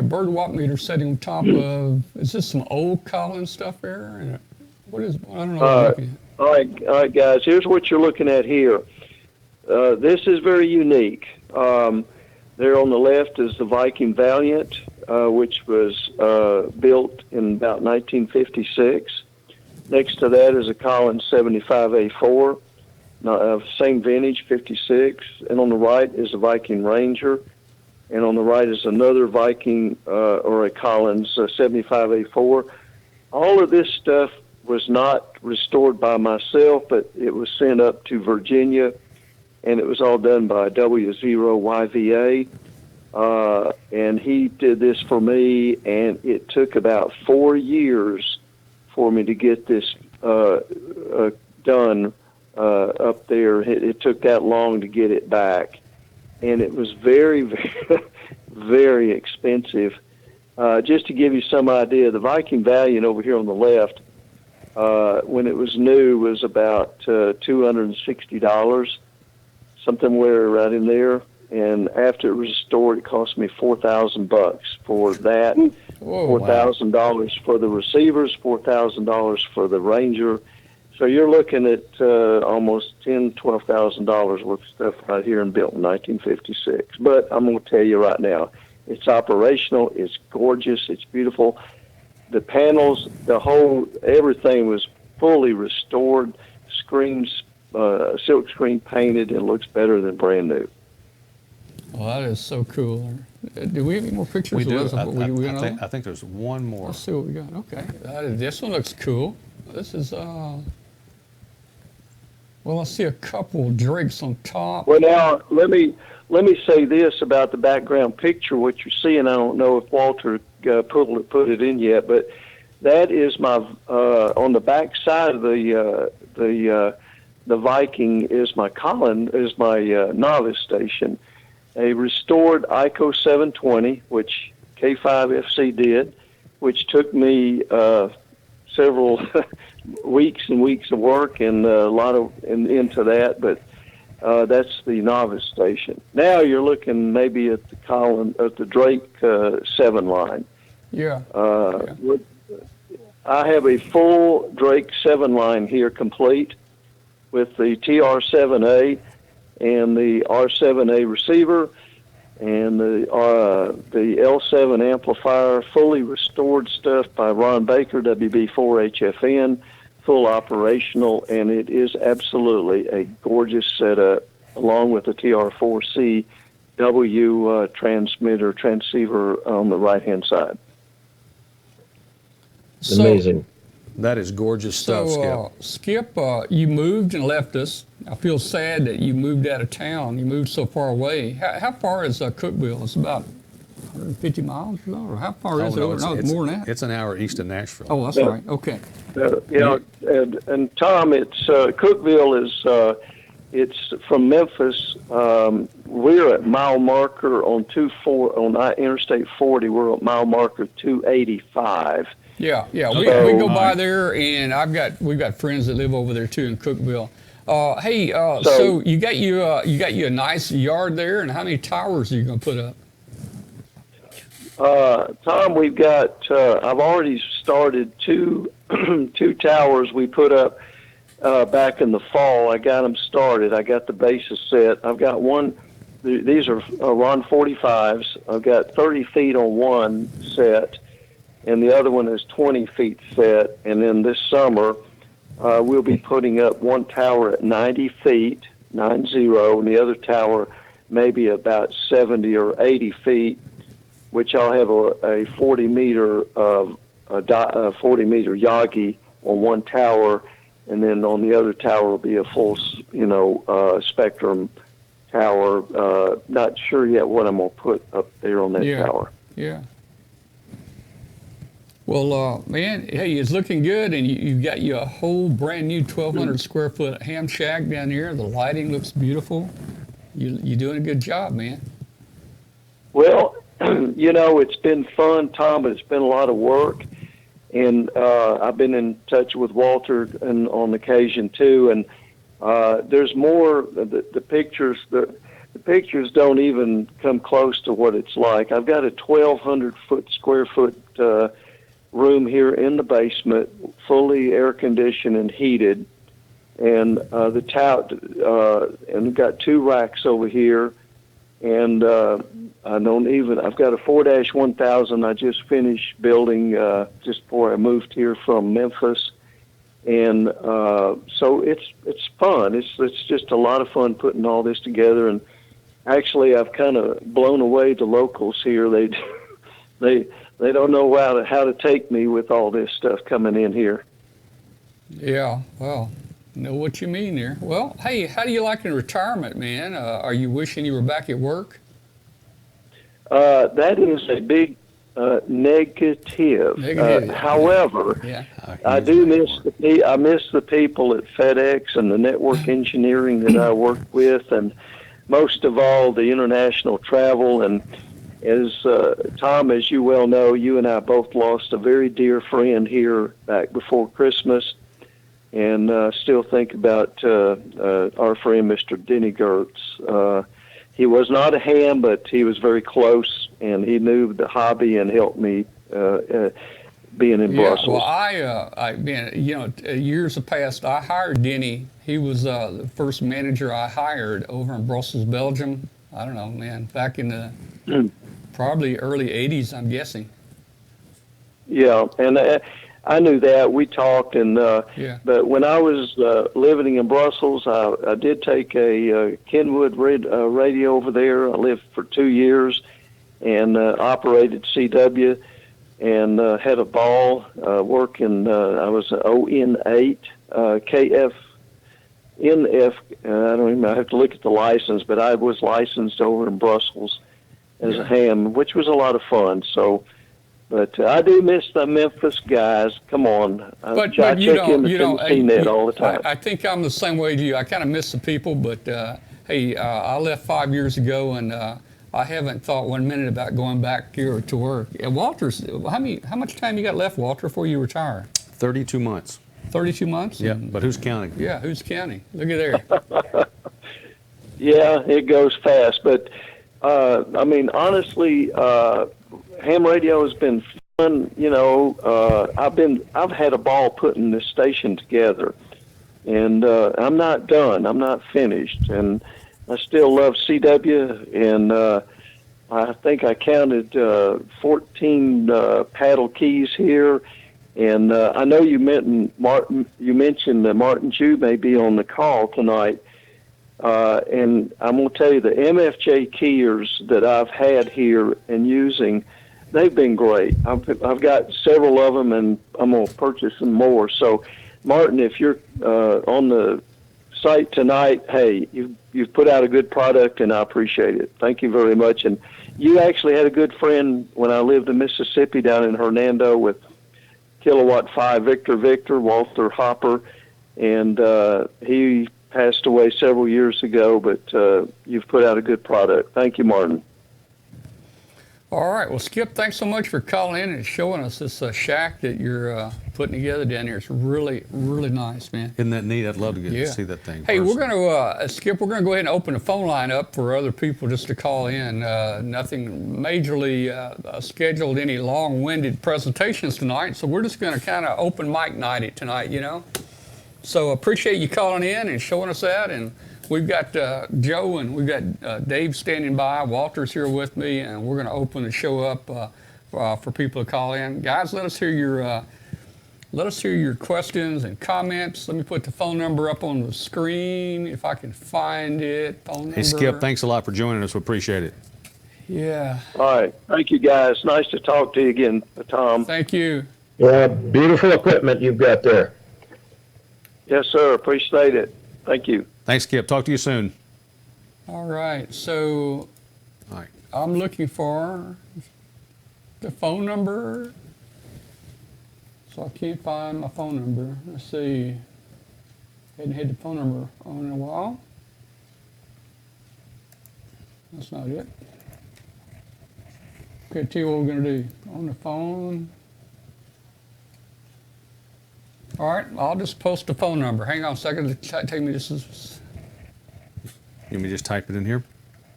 bird watt meter setting on top of. Is this some old Collins stuff there? What is? I don't know. All right, guys. Here's what you're looking at here. This is very unique. There on the left is the Viking Valiant, which was built in about 1956. Next to that is a Collins 75A4. Same vintage, 56, and on the right is a Viking Ranger, and on the right is another Viking or a Collins 75A4. All of this stuff was not restored by myself, but it was sent up to Virginia, and it was all done by W0YVA, and he did this for me, and it took about 4 years for me to get this done. Up there, it took that long to get it back, and it was very, very, very expensive. Just to give you some idea, the Viking Valiant over here on the left, when it was new, was about $260, something right in there. And after it was restored, it cost me $4,000 for that. $4,000 for the receivers, $4,000 for the Ranger. So you're looking at almost $12,000 worth of stuff right here and built in 1956. But I'm going to tell you right now, it's operational, it's gorgeous, it's beautiful. The panels, everything was fully restored, screens, silk screen painted, and looks better than brand new. Well, that is so cool. Do we have any more pictures? We do. I think there's one more. Let's see what we got. Okay, this one looks cool. This is Well, I see a couple Drakes on top. Well, now let me say this about the background picture. What you're seeing, I don't know if Walter put it in yet, but that is my on the back side of the Viking is my novice station, a restored ICO 720, which K5FC did, which took me several weeks and weeks of work and a lot of into that, but that's the novice station. Now you're looking maybe at the Drake 7 line. Yeah. I have a full Drake 7 line here complete with the TR7A and the R7A receiver and the L7 amplifier, fully restored stuff by Ron Baker, WB4HFN, full operational, and it is absolutely a gorgeous setup, along with the TR4C W transceiver on the right-hand side. Amazing. That is gorgeous stuff, Skip. Skip, you moved and left us. I feel sad that you moved out of town. You moved so far away. How far is Cookeville? It's about 150 miles or so? Or how far is it? No, it's more than that. It's an hour east of Nashville. Oh, that's right. Okay. And Tom, it's Cookeville is it's from Memphis. We're at mile marker on Interstate 40. We're at mile marker 285. Yeah. We go by there, and we've got friends that live over there too in Cookeville. Hey, so you got you a nice yard there, and how many towers are you going to put up? Tom, we've got. I've already started two towers we put up back in the fall. I got them started. I got the bases set. I've got one. These are Ron 45s. I've got 30 feet on one set, and the other one is 20 feet set. And then this summer, we'll be putting up one tower at 90 feet, 90, and the other tower maybe about 70 or 80 feet, which I'll have a 40 meter 40 meter Yagi on one tower, and then on the other tower will be a full spectrum tower. Not sure yet what I'm gonna put up there on that tower. Yeah. Well, man, hey, it's looking good, and you've got you a whole brand new 1,200 square foot ham shack down here. The lighting looks beautiful. You're doing a good job, man. Well, it's been fun, Tom, but it's been a lot of work, and I've been in touch with Walter and on occasion too. And there's more. The pictures. The pictures don't even come close to what it's like. I've got a 1,200 square foot room here in the basement, fully air conditioned and heated, and the and we've got 2 racks over here, and I've got a 4-1000 I just finished building just before I moved here from Memphis, and so it's fun. It's just a lot of fun putting all this together, and actually I've kind of blown away the locals here. They don't know how to take me with all this stuff coming in here. Yeah, well, know what you mean there. Well, hey, how do you like in retirement, man? Are you wishing you were back at work? That is a big negative. However, I do miss the people at FedEx and the network engineering that I worked with, and most of all the international travel. And as Tom, as you well know, you and I both lost a very dear friend here back before Christmas, and still think about our friend Mr. Denny Gertz. He was not a ham, but he was very close, and he knew the hobby and helped me being in Brussels. Well, years have passed. I hired Denny. He was the first manager I hired over in Brussels, Belgium. I don't know, man, back in the probably early 80s, I'm guessing. Yeah, and I knew that. We talked, and but when I was living in Brussels, I did take a Kenwood radio over there. I lived for 2 years and operated CW and had a ball working. I was an ON8 KF. NF, I have to look at the license, but I was licensed over in Brussels as a ham, which was a lot of fun. So But I do miss the Memphis guys. Come on. But I you check in don't, the you don't, Tennessee net all the time. I think I'm the same way as you. I kind of miss the people, but hey, I left 5 years ago, and I haven't thought 1 minute about going back here to work. And Walter's, how much time you got left, Walter, before you retire? 32 months. 32 months? Yeah, but who's counting? Yeah, who's counting? Look at there. Yeah, it goes fast. But, I mean, honestly, ham radio has been fun. You know, I've had a ball putting this station together. And I'm not done. I'm not finished. And I still love CW. And I think I counted 14 paddle keys here. And I know you mentioned that Martin Jew may be on the call tonight. And I'm going to tell you, the MFJ keyers that I've had here and using, they've been great. I've got several of them, and I'm going to purchase some more. So, Martin, if you're on the site tonight, hey, you've put out a good product, and I appreciate it. Thank you very much. And you actually had a good friend when I lived in Mississippi down in Hernando with Kilowatt 5 Victor, Walter Hopper, and he passed away several years ago, but you've put out a good product. Thank you, Martin. All right. Well, Skip, thanks so much for calling in and showing us this shack that you're putting together down here. It's really, really nice, man. Isn't that neat? I'd love to get to see that thing. Hey, we're going to, Skip, we're going to go ahead and open the phone line up for other people just to call in. Nothing majorly scheduled, any long-winded presentations tonight, so we're just going to kind of open mic night it tonight, you know. So appreciate you calling in and showing us that. And we've got Joe and we've got Dave standing by. Walter's here with me, and we're going to open the show up for people to call in. Guys, let us hear your questions and comments. Let me put the phone number up on the screen if I can find it. Phone number. Hey, Skip, thanks a lot for joining us. We appreciate it. Yeah. All right. Thank you, guys. Nice to talk to you again, Tom. Thank you. Yeah, beautiful equipment you've got there. Yes, sir. Appreciate it. Thank you. Thanks, Skip. Talk to you soon. All right. So All right. I'm looking for the phone number. So I can't find my phone number. Let's see. Hadn't had the phone number on in a while. That's not it. Okay, tell you what we're going to do. On the phone. All right, I'll just post the phone number. Hang on a second. Take me this is. You want me to just type it in here?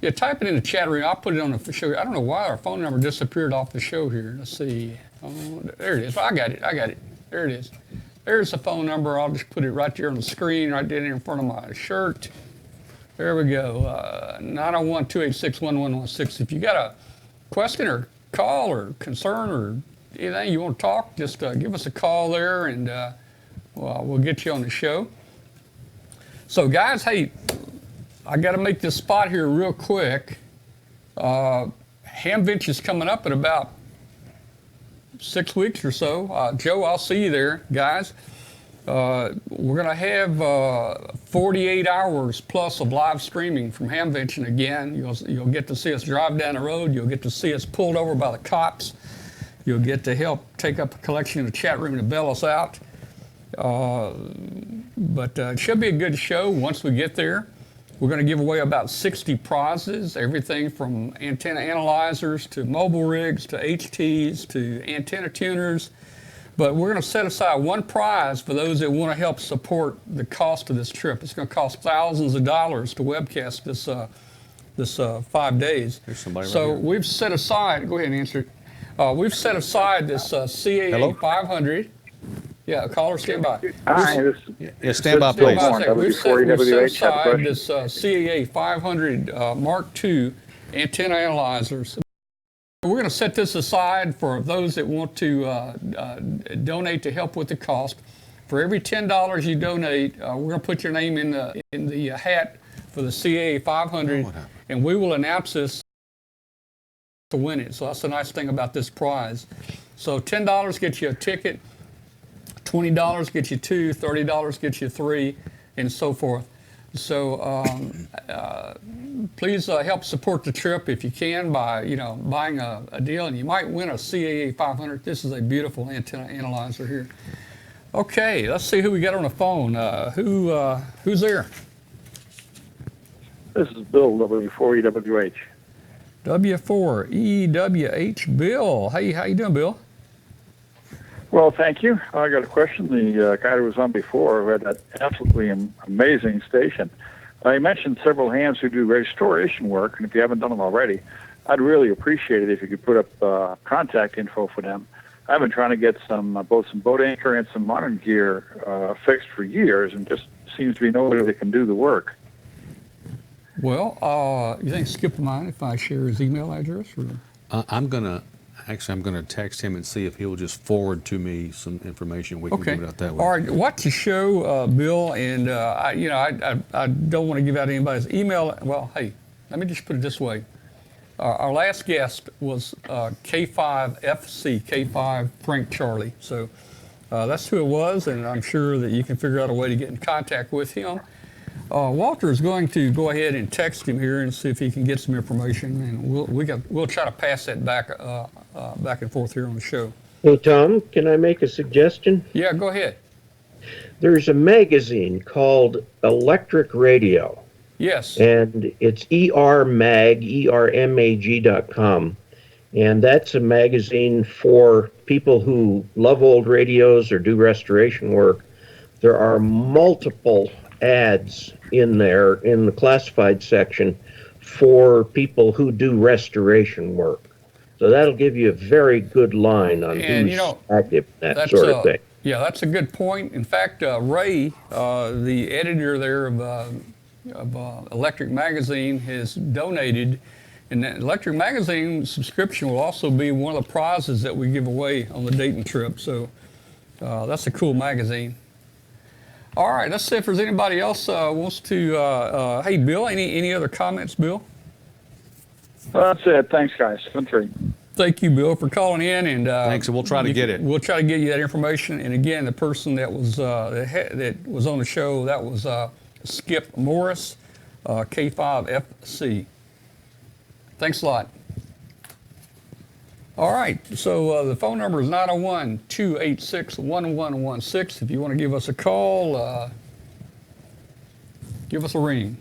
Yeah, type it in the chat room. I'll put it on the show. I don't know why our phone number disappeared off the show here. Let's see. Oh, there it is. I got it. There it is. There's the phone number. I'll just put it right there on the screen, right there in front of my shirt. There we go. 901-286-1116. If you got a question or call or concern or anything you want to talk, just give us a call there, and we'll get you on the show. So, guys, hey, I got to make this spot here real quick. Hamvention is coming up in about 6 weeks or so. Joe, I'll see you there, guys. We're going to have 48 hours plus of live streaming from Hamvention again. You'll get to see us drive down the road. You'll get to see us pulled over by the cops. You'll get to help take up a collection in the chat room to bail us out. But it should be a good show once we get there. We're going to give away about 60 prizes, everything from antenna analyzers to mobile rigs to HTs to antenna tuners. But we're going to set aside one prize for those that want to help support the cost of this trip. It's going to cost thousands of dollars to webcast this 5 days. There's somebody right so here. we've set aside, go ahead and answer it. We've set aside this CAA Hello? 500. Yeah, caller, stand by. Hi, Yeah, stand by, Stand please. by a second. We've set WH, have a aside question. this CAA 500 Mark II antenna analyzers. We're going to set this aside for those that want to donate to help with the cost. For every $10 you donate, we're going to put your name in the hat for the CAA 500, and we will announce this to win it. So that's the nice thing about this prize. So $10 gets you a ticket, $20 gets you two, $30 gets you three, and so forth. So please help support the trip if you can by buying a deal, and you might win a CAA 500. This is a beautiful antenna analyzer here. Okay, let's see who we got on the phone. Who's there? This is Bill, W4EWH. W4EWH, Bill. Hey, how you doing, Bill? Well, thank you. I got a question. The guy who was on before who had that absolutely amazing station. He mentioned several hands who do restoration work, and if you haven't done them already, I'd really appreciate it if you could put up contact info for them. I've been trying to get both some boat anchor and some modern gear fixed for years, and just seems to be nobody that can do the work. Well, you think Skip will mind if I share his email address? Or? I'm gonna text him and see if he'll just forward to me some information. We can give it out that way. All right, watch the show, Bill, and I don't want to give out anybody's email. Well, hey, let me just put it this way. Our last guest was K5FC, K5 Frank Charlie. So that's who it was, and I'm sure that you can figure out a way to get in contact with him. Walter is going to go ahead and text him here and see if he can get some information, and we'll try to pass that back and forth here on the show. Hey, Tom, can I make a suggestion? Yeah, go ahead. There's a magazine called Electric Radio. Yes. And it's ermag.com. And that's a magazine for people who love old radios or do restoration work. There are multiple ads in there in the classified section for people who do restoration work. So that'll give you a very good line on who's active in that sort of thing. Yeah, that's a good point. In fact, Ray, the editor there of Electric Magazine, has donated, and that Electric Magazine subscription will also be one of the prizes that we give away on the Dayton trip. So that's a cool magazine. All right, let's see if there's anybody else wants to. Hey, Bill, any other comments, Bill? Well, that's it. Thanks, guys. 7-3. Thank you, Bill, for calling in, and thanks. And we'll try to get it. We'll try to get you that information. And again, the person that was that was on the show, that was Skip Morris, K5FC. Thanks a lot. All right, so the phone number is 901-286-1116. If you want to give us a call, give us a ring.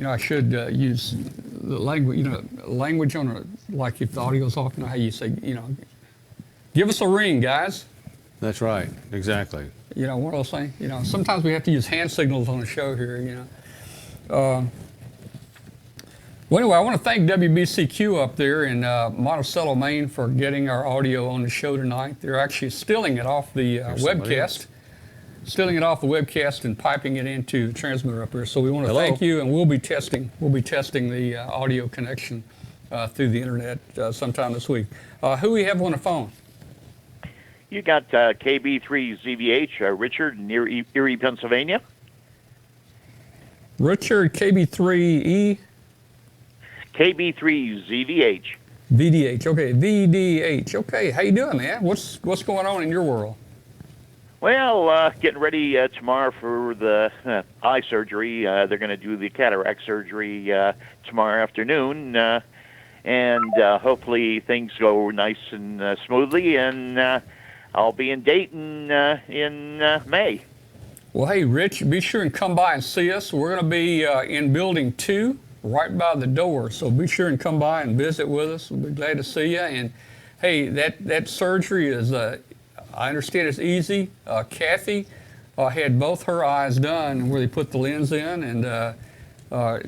I should use the language, language on like if the audio's off, how you say, give us a ring, guys. That's right, exactly. One of those things, sometimes we have to use hand signals on the show here, Well, anyway, I want to thank WBCQ up there in Monticello, Maine, for getting our audio on the show tonight. They're actually stealing it off the webcast. And piping it into the transmitter up here. So we want to thank you, and we'll be testing the audio connection through the internet sometime this week. Who we have on the phone? You got KB3ZVH, Richard, near Erie, Pennsylvania. Richard, KB3E? KB3ZVH. VDH, okay, VDH. Okay, how you doing, man? What's going on in your world? Well, getting ready tomorrow for the eye surgery. They're going to do the cataract surgery tomorrow afternoon, and hopefully things go nice and smoothly, and I'll be in Dayton in May. Well, hey, Rich, be sure and come by and see us. We're going to be in Building 2, right by the door, so be sure and come by and visit with us. We'll be glad to see you. And, hey, that surgery is I understand it's easy. Kathy had both her eyes done where they put the lens in, and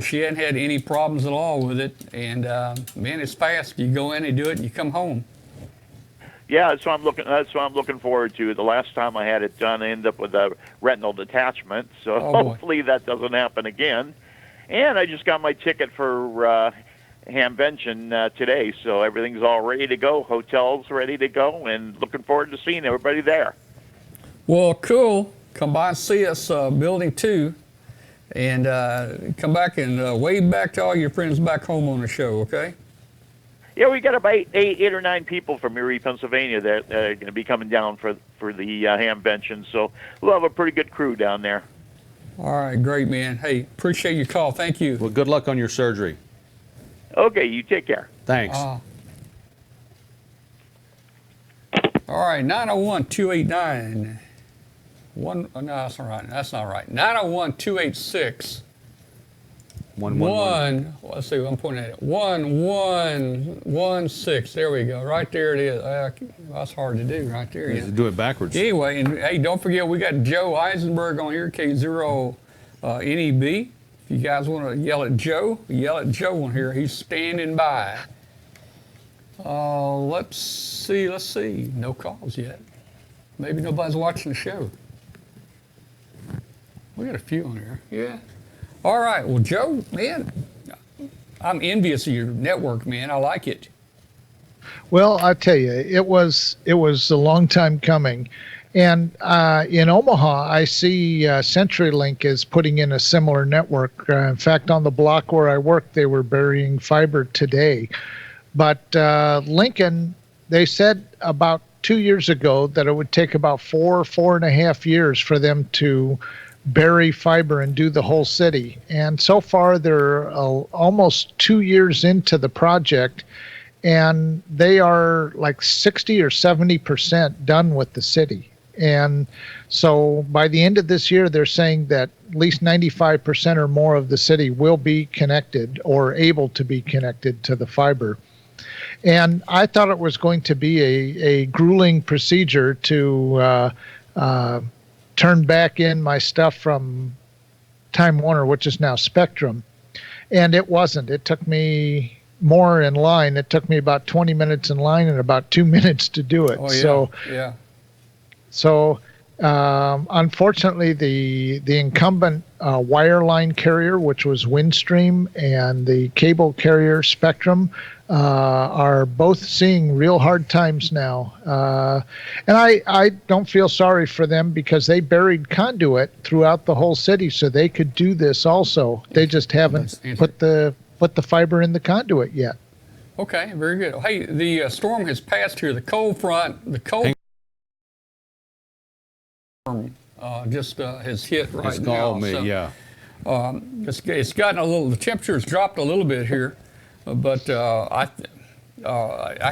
she hadn't had any problems at all with it. And man, it's fast. You go in and do it, and you come home. Yeah, that's what I'm looking forward to. The last time I had it done, I ended up with a retinal detachment. So hopefully that doesn't happen again. And I just got my ticket for Hamvention today, so everything's all ready to go. Hotel's ready to go, and looking forward to seeing everybody there. Well, cool. Come by and see us, Building 2, and come back and wave back to all your friends back home on the show, okay? Yeah, we got about eight or nine people from Erie, Pennsylvania that are going to be coming down for the Hamvention. So we'll have a pretty good crew down there. All right, great, man. Hey, appreciate your call. Thank you. Well, good luck on your surgery. Okay, you take care. Thanks. All right, 901-289. No, that's not right. That's not right. 901-286. 111. Let's see, I'm pointing at it. 1116. There we go. Right there it is. That's hard to do right there. Yeah. Do it backwards. Anyway, and hey, don't forget we got Joe Eisenberg on here, K0 NEB. If you guys want to yell at Joe on here. He's standing by. Let's see. No calls yet. Maybe nobody's watching the show. We got a few on here. Yeah. All right. Well, Joe, man, I'm envious of your network, man. I like it. Well, I tell you, it was a long time coming. And in Omaha, I see CenturyLink is putting in a similar network. In fact, on the block where I work, they were burying fiber today. But Lincoln, they said about 2 years ago that it would take about 4.5 years for them to bury fiber and do the whole city. And so far, they're almost 2 years into the project, and they are like 60 or 70% done with the city. And so by the end of this year, they're saying that at least 95% or more of the city will be connected or able to be connected to the fiber. And I thought it was going to be a grueling procedure to turn back in my stuff from Time Warner, which is now Spectrum. And it wasn't. It took me more in line. It took me about 20 minutes in line and about 2 minutes to do it. Oh, yeah. So unfortunately, the incumbent wireline carrier, which was Windstream, and the cable carrier Spectrum are both seeing real hard times now. And I don't feel sorry for them because they buried conduit throughout the whole city so they could do this also. They just haven't put the fiber in the conduit yet. Okay, very good. Hey, the storm has passed here. The cold front just has hit right It's now. called me, yeah. It's gotten a little. The temperature's dropped a little bit here, but I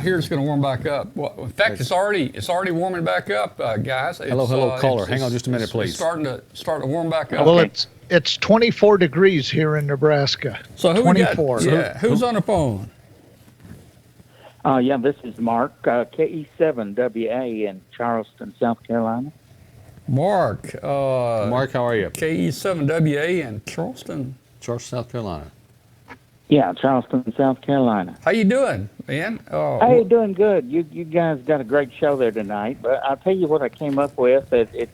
hear it's going to warm back up. Well, in fact, it's already warming back up, guys. Hello, caller. Hang on just a minute, please. It's starting to warm back up. Well, it's 24 degrees here in Nebraska. So who 24. We got? Yeah, who's on the phone? Yeah, this is Mark, KE7WA in Charleston, South Carolina. Mark, how are you? KE7WA in Charleston, South Carolina. Yeah, Charleston, South Carolina. How you doing, man? Hey, doing good. You guys got a great show there tonight. But I'll tell you what I came up with. It's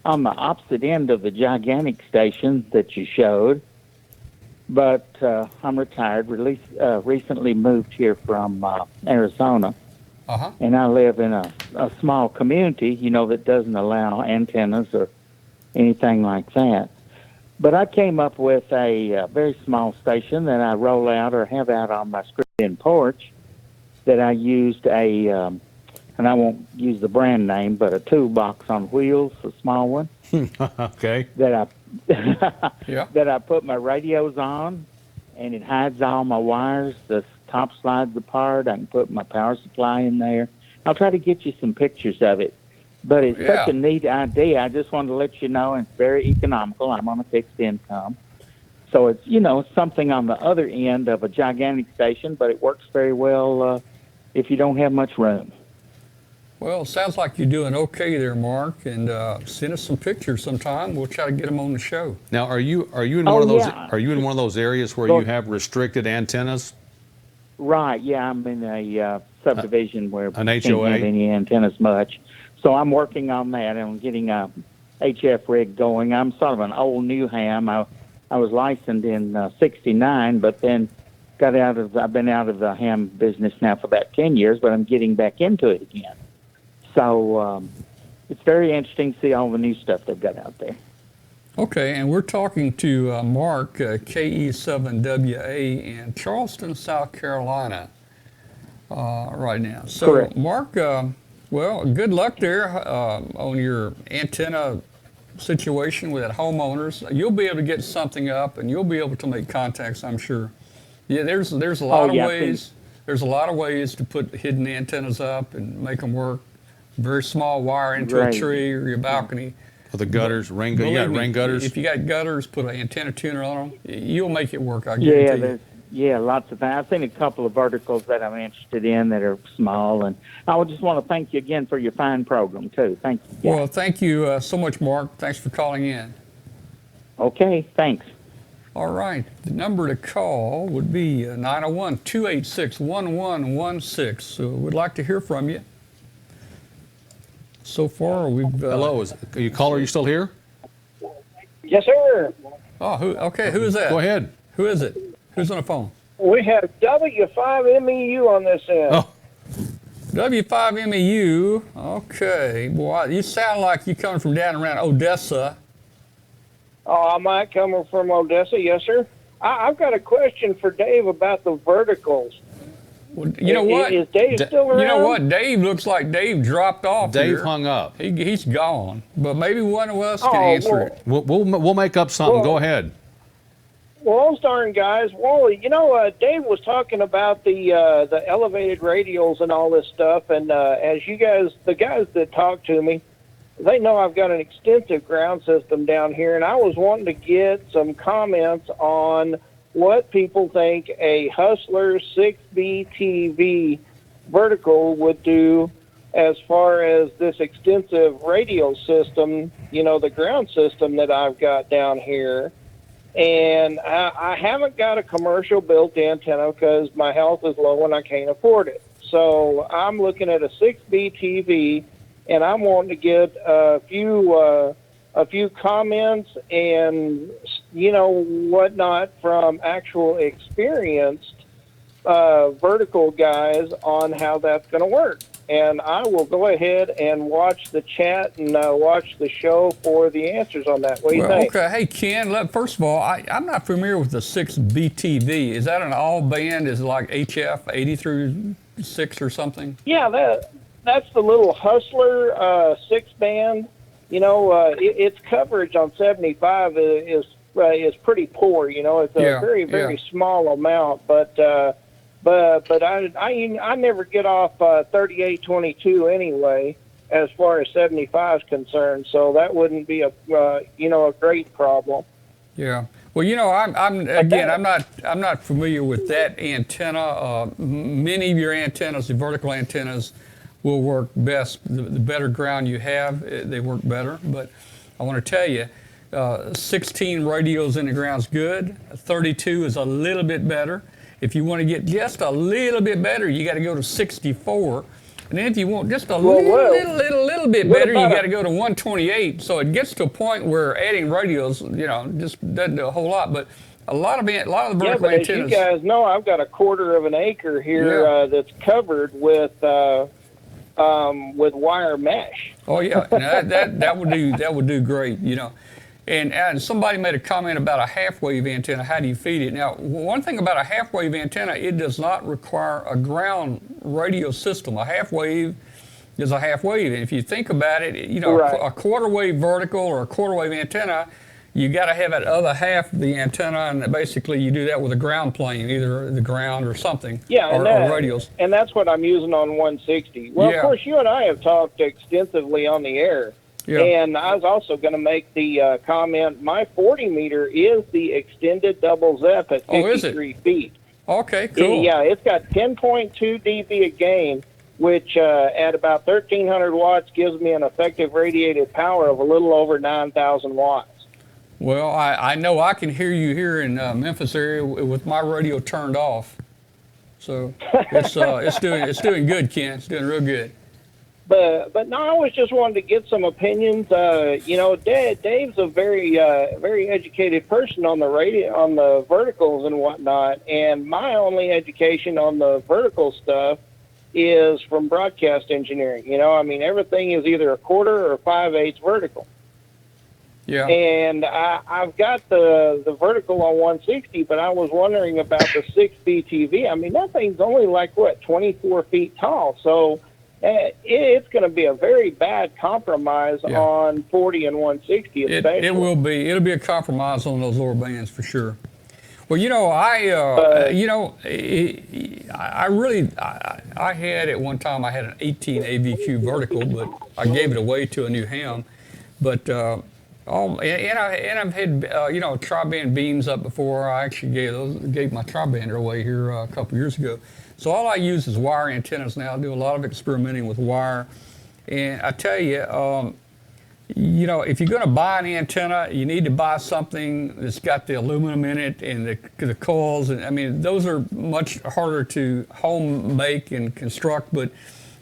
on the opposite end of the gigantic station that you showed. But I'm retired. Recently moved here from Arizona. Uh-huh. And I live in a small community, that doesn't allow antennas or anything like that. But I came up with a very small station that I roll out or have out on my screen porch that I used and I won't use the brand name, but a toolbox on wheels, a small one. Okay. That I put my radios on, and it hides all my wires. The top slides apart. I can put my power supply in there. I'll try to get you some pictures of it. But it's such a neat idea. I just wanted to let you know it's very economical. I'm on a fixed income. So it's, something on the other end of a gigantic station, but it works very well if you don't have much room. Well, it sounds like you're doing okay there, Mark, and send us some pictures sometime. We'll try to get them on the show. Now, are you in one of those? Are you in one of those areas where you have restricted antennas? Right. Yeah, I'm in a subdivision where an we HOA. can't have any antennas much. So I'm working on that. I'm getting a HF rig going. I'm sort of an old new ham. I was licensed in '69, but then I've been out of the ham business now for about 10 years, but I'm getting back into it again. So it's very interesting to see all the new stuff they've got out there. Okay, and we're talking to Mark, KE7WA in Charleston, South Carolina. right now. So, Correct. Mark, well, good luck there on your antenna situation with homeowners. You'll be able to get something up, and you'll be able to make contacts, I'm sure. Yeah, there's a lot of ways. There's a lot of ways to put hidden antennas up and make them work. Very small wire into a tree or your balcony. For the gutters, rain gutters. If you got gutters, put an antenna tuner on them. You'll make it work. I guarantee you. Lots of things. I've seen a couple of verticals that I'm interested in that are small, and I would just want to thank you again for your fine program too. Thank you. Well, thank you so much, Mark. Thanks for calling in. Okay, thanks. All right. The number to call would be 901-286-1116. So we'd like to hear from you. So far, we've... Hello, are you caller? Are you still here? Yes, sir. Oh, who is that? Go ahead. Who is it? Who's on the phone? We have W5MEU on this end. Oh. W5MEU. Okay. Boy, you sound like you're coming from down around Odessa. Oh, I might come from Odessa, yes, sir. I've got a question for Dave about the verticals. Well, you know what? Is Dave still around? You know what? Dave looks like Dave dropped off. Dave hung up. He's gone. But maybe one of us can answer it. We'll make up something. Go ahead. Well, darn guys. Well, Dave was talking about the elevated radials and all this stuff, and as you guys, the guys that talk to me, they know I've got an extensive ground system down here, and I was wanting to get some comments on what people think a Hustler 6B TV vertical would do as far as this extensive radial system, the ground system that I've got down here. And I haven't got a commercial built antenna because my health is low and I can't afford it. So I'm looking at a 6B TV, and I'm wanting to get a few comments and whatnot from actual experienced vertical guys on how that's going to work. And I will go ahead and watch the chat and watch the show for the answers on that. What do you think? Okay. Hey, Ken, first of all, I'm not familiar with the 6BTV. Is that an all band? Is it like HF 80 through 6 or something? Yeah, that's the little Hustler 6 band. Its coverage on 75 is pretty poor. It's a very small amount, but I never get off 3822 anyway, as far as 75 is concerned. So that wouldn't be a great problem. Yeah. Well, I'm not familiar with that antenna. Many of your antennas, the vertical antennas, will work best. The better ground you have, they work better. But I want to tell you, 16 radios in the ground is good. 32 is a little bit better. If you want to get just a little bit better, you got to go to 64. And then if you want just a little bit better, you got to go to 128. So it gets to a point where adding radios, just doesn't do a whole lot. But a lot of the vertical antennas. As you guys know, I've got a quarter of an acre here that's covered with wire mesh. Oh yeah, that would do great, And somebody made a comment about a half-wave antenna. How do you feed it? Now, one thing about a half-wave antenna, it does not require a ground radio system. A half-wave is a half-wave, and if you think about it, a quarter-wave vertical or a quarter-wave antenna, you got to have that other half of the antenna, and basically you do that with a ground plane, either the ground or something, or radials. And that's what I'm using on 160. Well, of course, you and I have talked extensively on the air. Yeah. And I was also going to make the comment, my 40 meter is the extended double ZEP at 53 feet. Okay, cool. It's got 10.2 dB of gain, which at about 1,300 watts gives me an effective radiated power of a little over 9,000 watts. Well, I know I can hear you here in Memphis area with my radio turned off. So it's doing good, Ken. It's doing real good. But no, I was just wanting to get some opinions. Dave's a very educated person on the radio, on the verticals and whatnot. And my only education on the vertical stuff is from broadcast engineering. Everything is either a quarter or 5/8 vertical. Yeah. And I've got the vertical on 160, but I was wondering about the 6BTV. I mean, that thing's only like, 24 feet tall. So it's going to be a very bad compromise on 40 and 160 especially. It will be. It'll be a compromise on those lower bands for sure. Well, you know, I had at one time, I had an 18 AVQ vertical, but I gave it away to a new ham. But I've had tri-band beams up before. I actually gave my tri-bander away here a couple years ago. So all I use is wire antennas now. I do a lot of experimenting with wire, and I tell you, if you're going to buy an antenna, you need to buy something that's got the aluminum in it and the coils. And I mean, those are much harder to home make and construct. But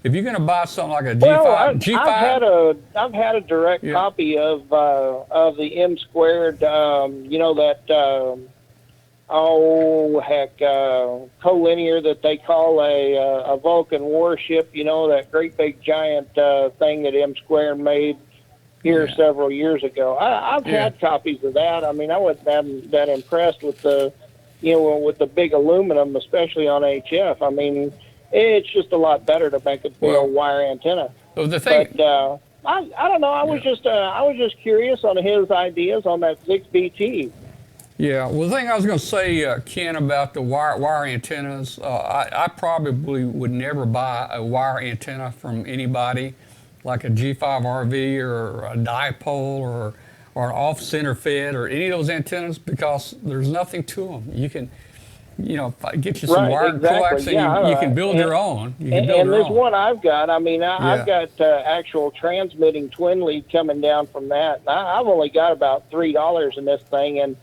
if you're going to buy something like a G5, I've had a direct copy of the M squared. Collinear that they call a Vulcan warship. You know, that great big giant thing that M squared made here several years ago. I've had copies of that. I mean, I wasn't that impressed with the big aluminum, especially on HF. I mean, it's just a lot better to make a wire antenna. So the thing, but I don't know. I was just curious on his ideas on that 6BT. Yeah, well, the thing I was going to say, Ken, about the wire antennas, I probably would never buy a wire antenna from anybody, like a G5 RV or a dipole or an off-center fed or any of those antennas, because there's nothing to them. You can, get you some wired coax and you can build your own. And there's one I've got. I mean, I've got actual transmitting twin lead coming down from that. I've only got about $3 in this thing, and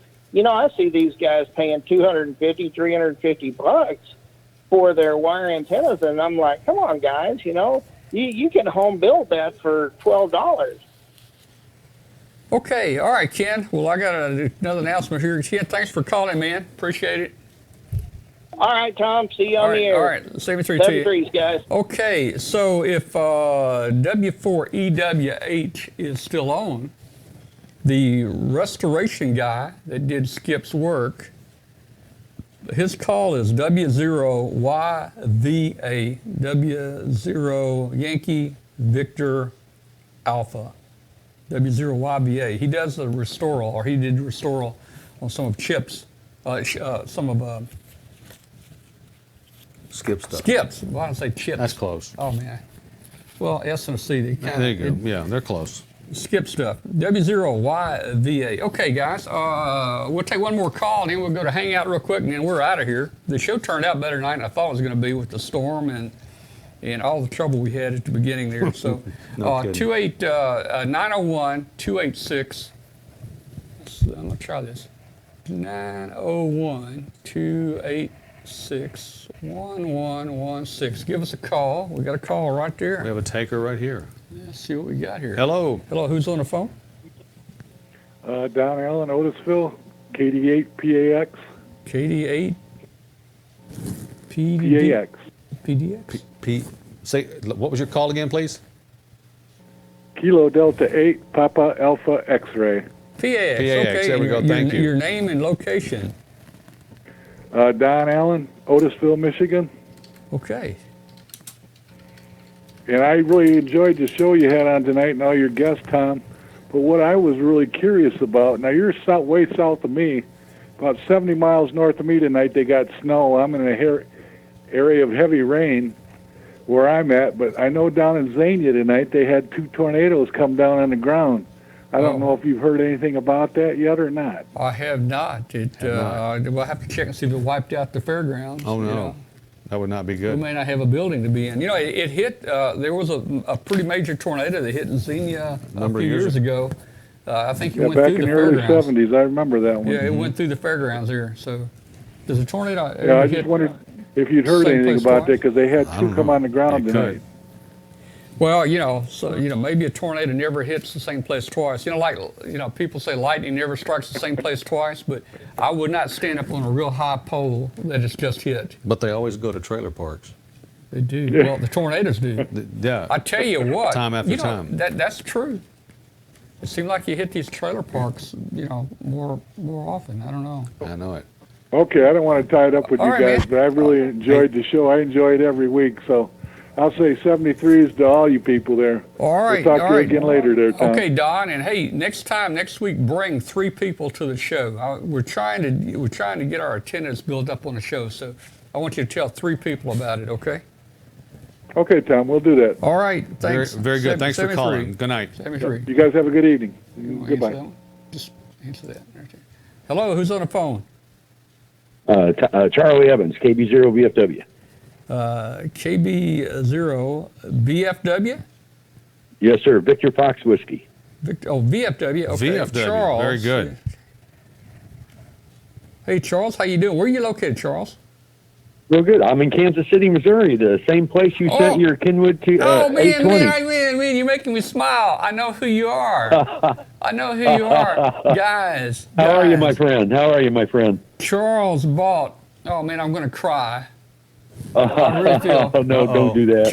I see these guys paying $250, $350 for their wire antennas, and I'm like, come on, guys, you can home build that for $12. Okay, all right, Ken. Well, I got another announcement here. Ken, thanks for calling, man. Appreciate it. All right, Tom. See you on the air. All right, 73 to you. Guys. Okay, so if W4EWH is still on, the restoration guy that did Skip's work, his call is W0YVA, W0 Yankee Victor Alpha, W0YVA. He does the restoral, or he did restoral on some of Chip's, some of Skip stuff. Skips. Why don't I say Chips? That's close. Oh man. Well, S and C. There you go. Yeah, they're close. Skip stuff. W0YVA. Okay, guys. We'll take one more call, and then we'll go to Hangout real quick, and then we're out of here. The show turned out better tonight than I thought it was going to be with the storm and all the trouble we had at the beginning there. So, 901-286. I'm going to try this. 901-286-1116. Give us a call. We got a call right there. We have a taker right here. Let's see what we got here. Hello. Hello, who's on the phone? Don Allen, Otisville, KD8 PAX. KD8 PAX. Say, what was your call again, please? Kilo Delta 8 Papa Alpha X-Ray. PAX. Okay. There we go. Thank you. Your name and location. Don Allen, Otisville, Michigan. Okay. And I really enjoyed the show you had on tonight and all your guests, Tom. But what I was really curious about, now you're way south of me, about 70 miles north of me tonight, they got snow. I'm in an area of heavy rain where I'm at, but I know down in Xenia tonight they had 2 tornadoes come down on the ground. I don't know if you've heard anything about that yet or not. I have not. We'll have to check and see if it wiped out the fairgrounds. Oh, no. That would not be good. We may not have a building to be in. It hit, there was a pretty major tornado that hit Xenia a few years ago. I think it went back through in the the early fairgrounds. 70s. I remember that one. Yeah, it went through the fairgrounds here. So, does a tornado Yeah, I just wondered if you'd heard anything about that, because they had 2 come on the ground tonight. Well, maybe a tornado never hits the same place twice. People say lightning never strikes the same place twice, but I would not stand up on a real high pole that it's just hit. But they always go to trailer parks. They do. Yeah. Well, the tornadoes do. Yeah. I tell you what. Time after time. That's true. It seemed like you hit these trailer parks, more often. I don't know. I know it. Okay, I don't want to tie it up with All you right, guys, man. but I really enjoyed the show. I enjoy it every week, so I'll say 73s to all you people there. All right. We'll talk all to you right. again next there, Tom. Okay, Don, and hey, next week, bring 3 people to the show. We're trying to get our attendance built up on the show, so I want you to tell 3 people about it. Okay. Okay, Tom, we'll do that. All right. Thanks. Very good. Thanks for 73. calling. Good night. 73. You guys have a good evening. You wanna Goodbye. answer that one? Just answer that. Okay. Hello, who's on the phone? Charlie Evans, KB0 VFW. KB0 BFW? Yes, sir. Victor Fox Whiskey. VFW. Okay. VFW. Charles. Very good. Hey, Charles, how you doing? Where are you located, Charles? Real good. I'm in Kansas City, Missouri, the same place you sent your Kenwood to Oh, man, 820. man, you're making me smile. I know who you are. I know who you are. Guys. How are you, my friend? Charles bought, oh, man, I'm going to cry. I really feel. Oh, no, don't do that.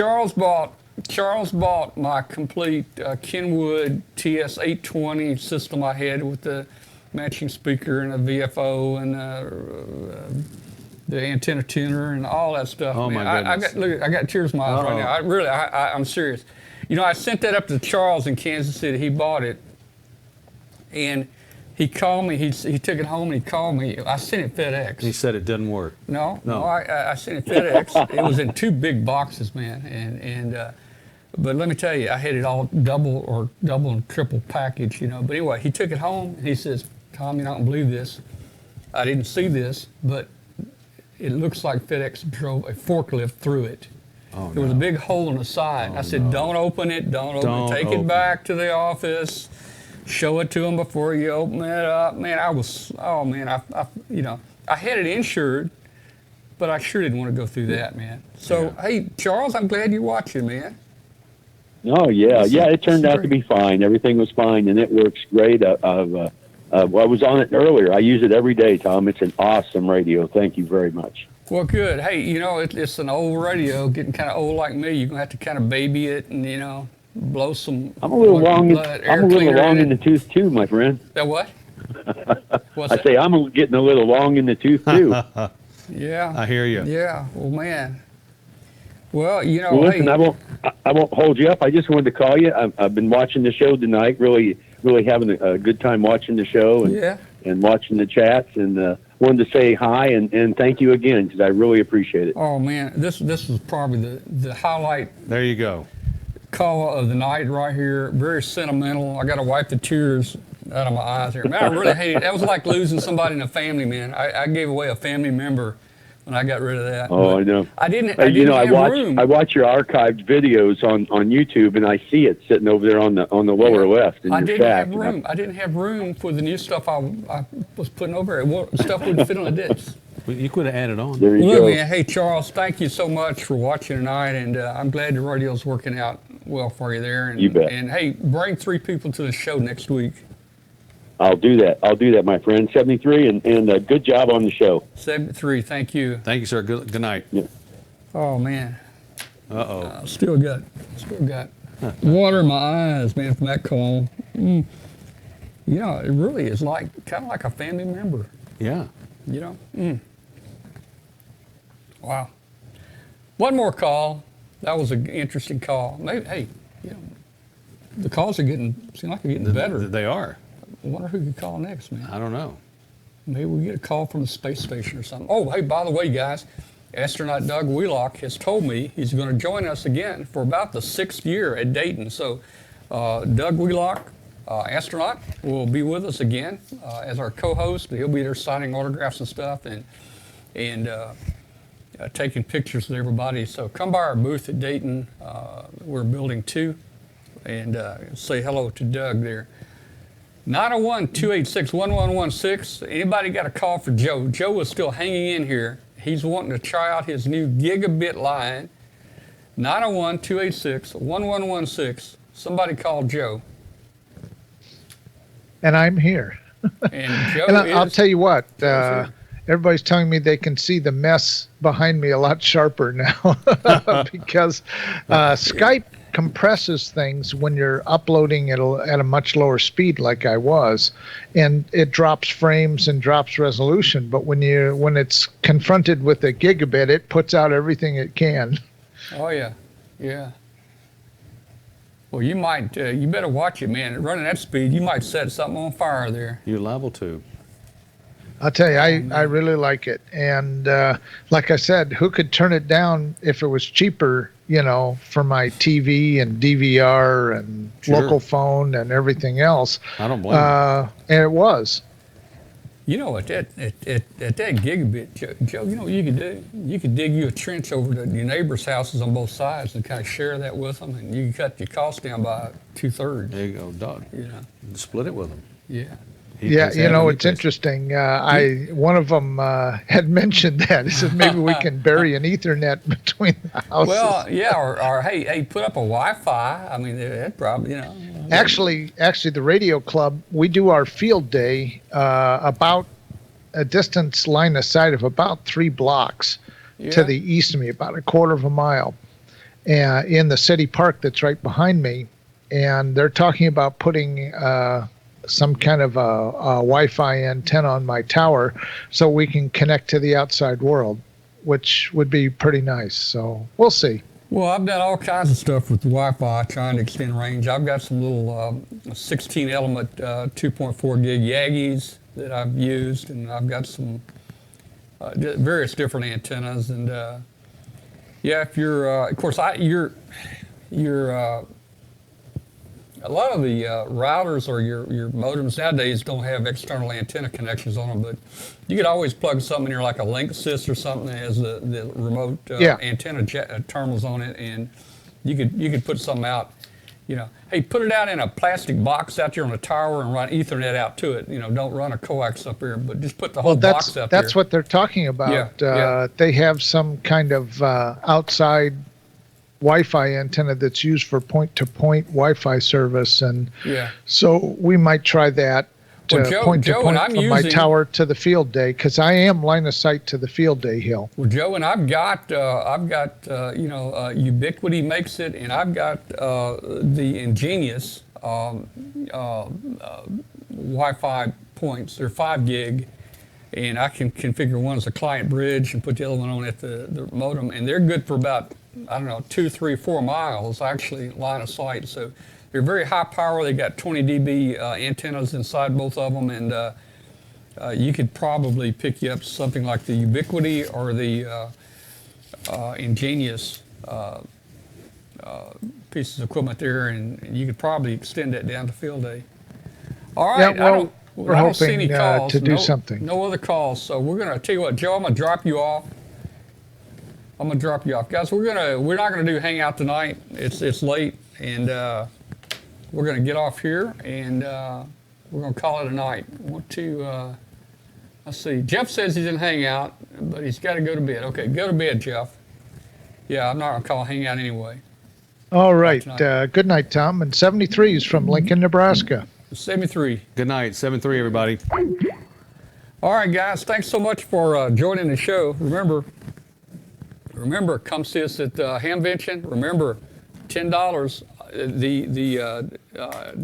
Charles bought my complete Kenwood TS820 system I had with the matching speaker and a VFO and the antenna tuner and all that stuff. Oh, man. my goodness. I got tears in my eyes right now. I'm serious. I sent that up to Charles in Kansas City. He bought it, and he called me. He took it home and he called me. I sent it FedEx. He said it didn't work. No. I sent it FedEx. It was in 2 big boxes, man. But let me tell you, I had it all double and triple package, But anyway, he took it home and he says, "Tom, you're not gonna believe this. I didn't see this, but it looks like FedEx drove a forklift through it. There was a big hole in the side. I said, "Don't open it. Don't open it. Take it back to the office. Show it to them before you open it up." Man, I had it insured, but I sure didn't want to go through that, man. So, hey, Charles, I'm glad you're watching, man. Oh, yeah. It turned out to be fine. Everything was fine, and it works great. I was on it earlier. I use it every day, Tom. It's an awesome radio. Thank you very much. Well, good. Hey, it's an old radio, getting kind of old like me. You're going to have to kind of baby it and, blow some I'm a little long in the tooth, too, my friend. That what? I say I'm getting a little long in the tooth, too. Yeah. I hear you. Yeah. Well, man. Well, listen, hey. I won't hold you up. I just wanted to call you. I've been watching the show tonight, really having a good time watching the show and watching the chats, and wanted to say hi and thank you again because I really appreciate it. Oh man, this is probably the highlight. There you go. Call of the night right here. Very sentimental. I got to wipe the tears out of my eyes here. Man, I really hate it. That was like losing somebody in the family, man. I gave away a family member when I got rid of that. Oh, I know. I didn't have room. I watch your archived videos on YouTube, and I see it sitting over there on the lower left in your shack. I didn't have room for the new stuff I was putting over there. Stuff wouldn't fit on the discs. Well, you could have added on. There you go. Man, hey, Charles, thank you so much for watching tonight, and I'm glad the radio's working out well for you there. And, you bet. And, hey, bring 3 people to the show next week. I'll do that, my friend. 73, and good job on the show. 73, thank you. Thank you, sir. Good night. Yeah. Oh, man. Uh-oh. Still got water in my eyes, man, from that call. It really is kind of like a family member. Yeah. Wow. One more call. That was an interesting call. Maybe, hey, the calls seem like they're getting better. They are. I wonder who could call next, man. I don't know. Maybe we get a call from the space station or something. Oh, hey, by the way, guys, astronaut Doug Wheelock has told me he's going to join us again for about the 6th year at Dayton. So Doug Wheelock, astronaut, will be with us again as our co-host. He'll be there signing autographs and stuff and taking pictures with everybody. So come by our booth at Dayton. We're building 2, and say hello to Doug there. 901-286-1116. Anybody got a call for Joe? Joe is still hanging in here. He's wanting to try out his new gigabit line. 901-286-1116. Somebody call Joe. And I'm here. And Joe and I'll tell you what, everybody's telling me they can see the mess behind me a lot sharper now because Skype compresses things when you're uploading it at a much lower speed like I was, and it drops frames and drops resolution. But when it's confronted with a gigabit, it puts out everything it can. Oh yeah, yeah. Well, you might, you better watch it, man. Running that speed, you might set something on fire there. You're liable to. I'll tell you, I really like it. And like I said, who could turn it down if it was cheaper, for my TV and DVR and local phone and everything else. I don't blame you. And it was. At that gigabit, Joe, you know what you could do? You could dig you a trench over to your neighbors' houses on both sides and kind of share that with them, and you can cut your costs down by 2/3. There you go, Doug. Split it with them. Yeah. It's interesting. One of them had mentioned that. He said maybe we can bury an Ethernet between the houses. Well, yeah, or hey, put up a Wi-Fi. I mean, that probably, Actually, the radio club, we do our field day about a distance line of sight of about 3 blocks to the east of me, about a quarter of a mile, in the city park that's right behind me. And they're talking about putting some kind of a Wi-Fi antenna on my tower so we can connect to the outside world, which would be pretty nice. So we'll see. Well, I've done all kinds of stuff with the Wi-Fi trying to extend range. I've got some little 16-element 2.4 gig Yagis that I've used, and I've got some various different antennas. And if you're, of course, you're a lot of the routers or your modems nowadays don't have external antenna connections on them, but you could always plug something in here like a Linksys or something that has the remote antenna terminals on it, and you could put something out. Hey, put it out in a plastic box out there on a tower and run Ethernet out to it. Don't run a coax up here, but just put the whole box out there. That's what they're talking about. They have some kind of outside Wi-Fi antenna that's used for point-to-point Wi-Fi service, and so we might try that point-to-point from my tower to the field day, because I am line of sight to the field day hill. Well, Joe, and I've got Ubiquity makes it, and I've got the Ingenious Wi-Fi points. They're 5 gig. And I can configure one as a client bridge and put the other one on at the modem, and they're good for about 2, 3, 4 miles actually line of sight. So they're very high power. They got 20 dB antennas inside both of them, and you could probably pick you up something like the Ubiquity or the Ingenious pieces of equipment there, and you could probably extend that down to field day. All right. Yeah, we're hoping to do something. No other calls, so we're gonna tell you what, Joe. I'm gonna drop you off. Guys. We're not gonna do hangout tonight. It's late, and we're gonna get off here, and we're gonna call it a night. Let's see. Jeff says he's in hangout, but he's got to go to bed. Okay, go to bed, Jeff. Yeah, I'm not gonna call hangout anyway. All right. Good night, Tom. And 73 is from Lincoln, Nebraska. 73. Good night, 73, everybody. All right, guys. Thanks so much for joining the show. Remember, come see us at Hamvention. Remember, $10. The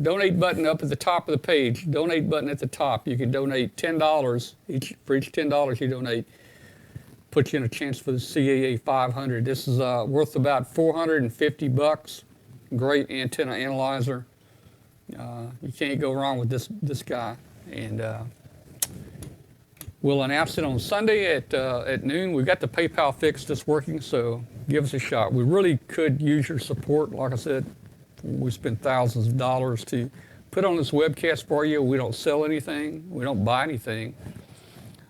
donate button up at the top of the page. Donate button at the top. You can donate $10 each. For each $10 you donate, put you in a chance for the CAA 500. This is worth about $450. Great antenna analyzer. You can't go wrong with this guy, and we'll announce it on Sunday at noon. We've got the PayPal fix that's working, so give us a shot. We really could use your support. Like I said, we spend thousands of dollars to put on this webcast for you. We don't sell anything. We don't buy anything.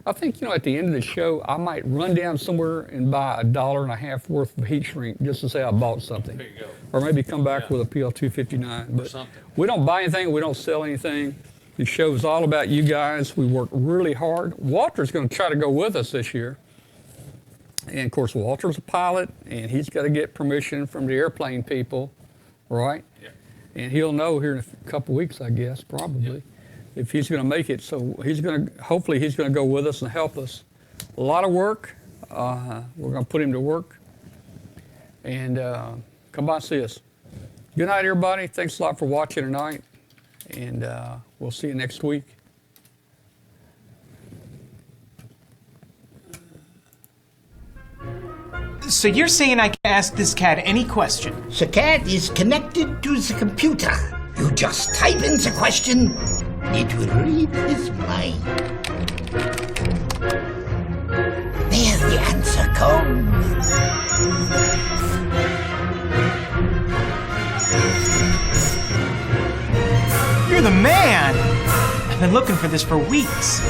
I think, at the end of the show, I might run down somewhere and buy $1.50 worth of heat shrink just to say I bought something. There you go. Or maybe come back with a PL259. But we don't buy anything. We don't sell anything. The show is all about you guys. We work really hard. Walter's going to try to go with us this year. And, of course, Walter's a pilot, and he's got to get permission from the airplane people, right? Yeah. And he'll know here in a couple weeks, I guess, probably. Yeah. If he's going to make it, so hopefully he's going to go with us and help us. a lot of work. We're going to put him to work. And come by and see us. Good night, everybody. Thanks a lot for watching tonight. And we'll see you next week. So you're saying I can ask this cat any question? The cat is connected to the computer. You just type in the question, it will read his mind. There the answer comes. You're the man! I've been looking for this for weeks.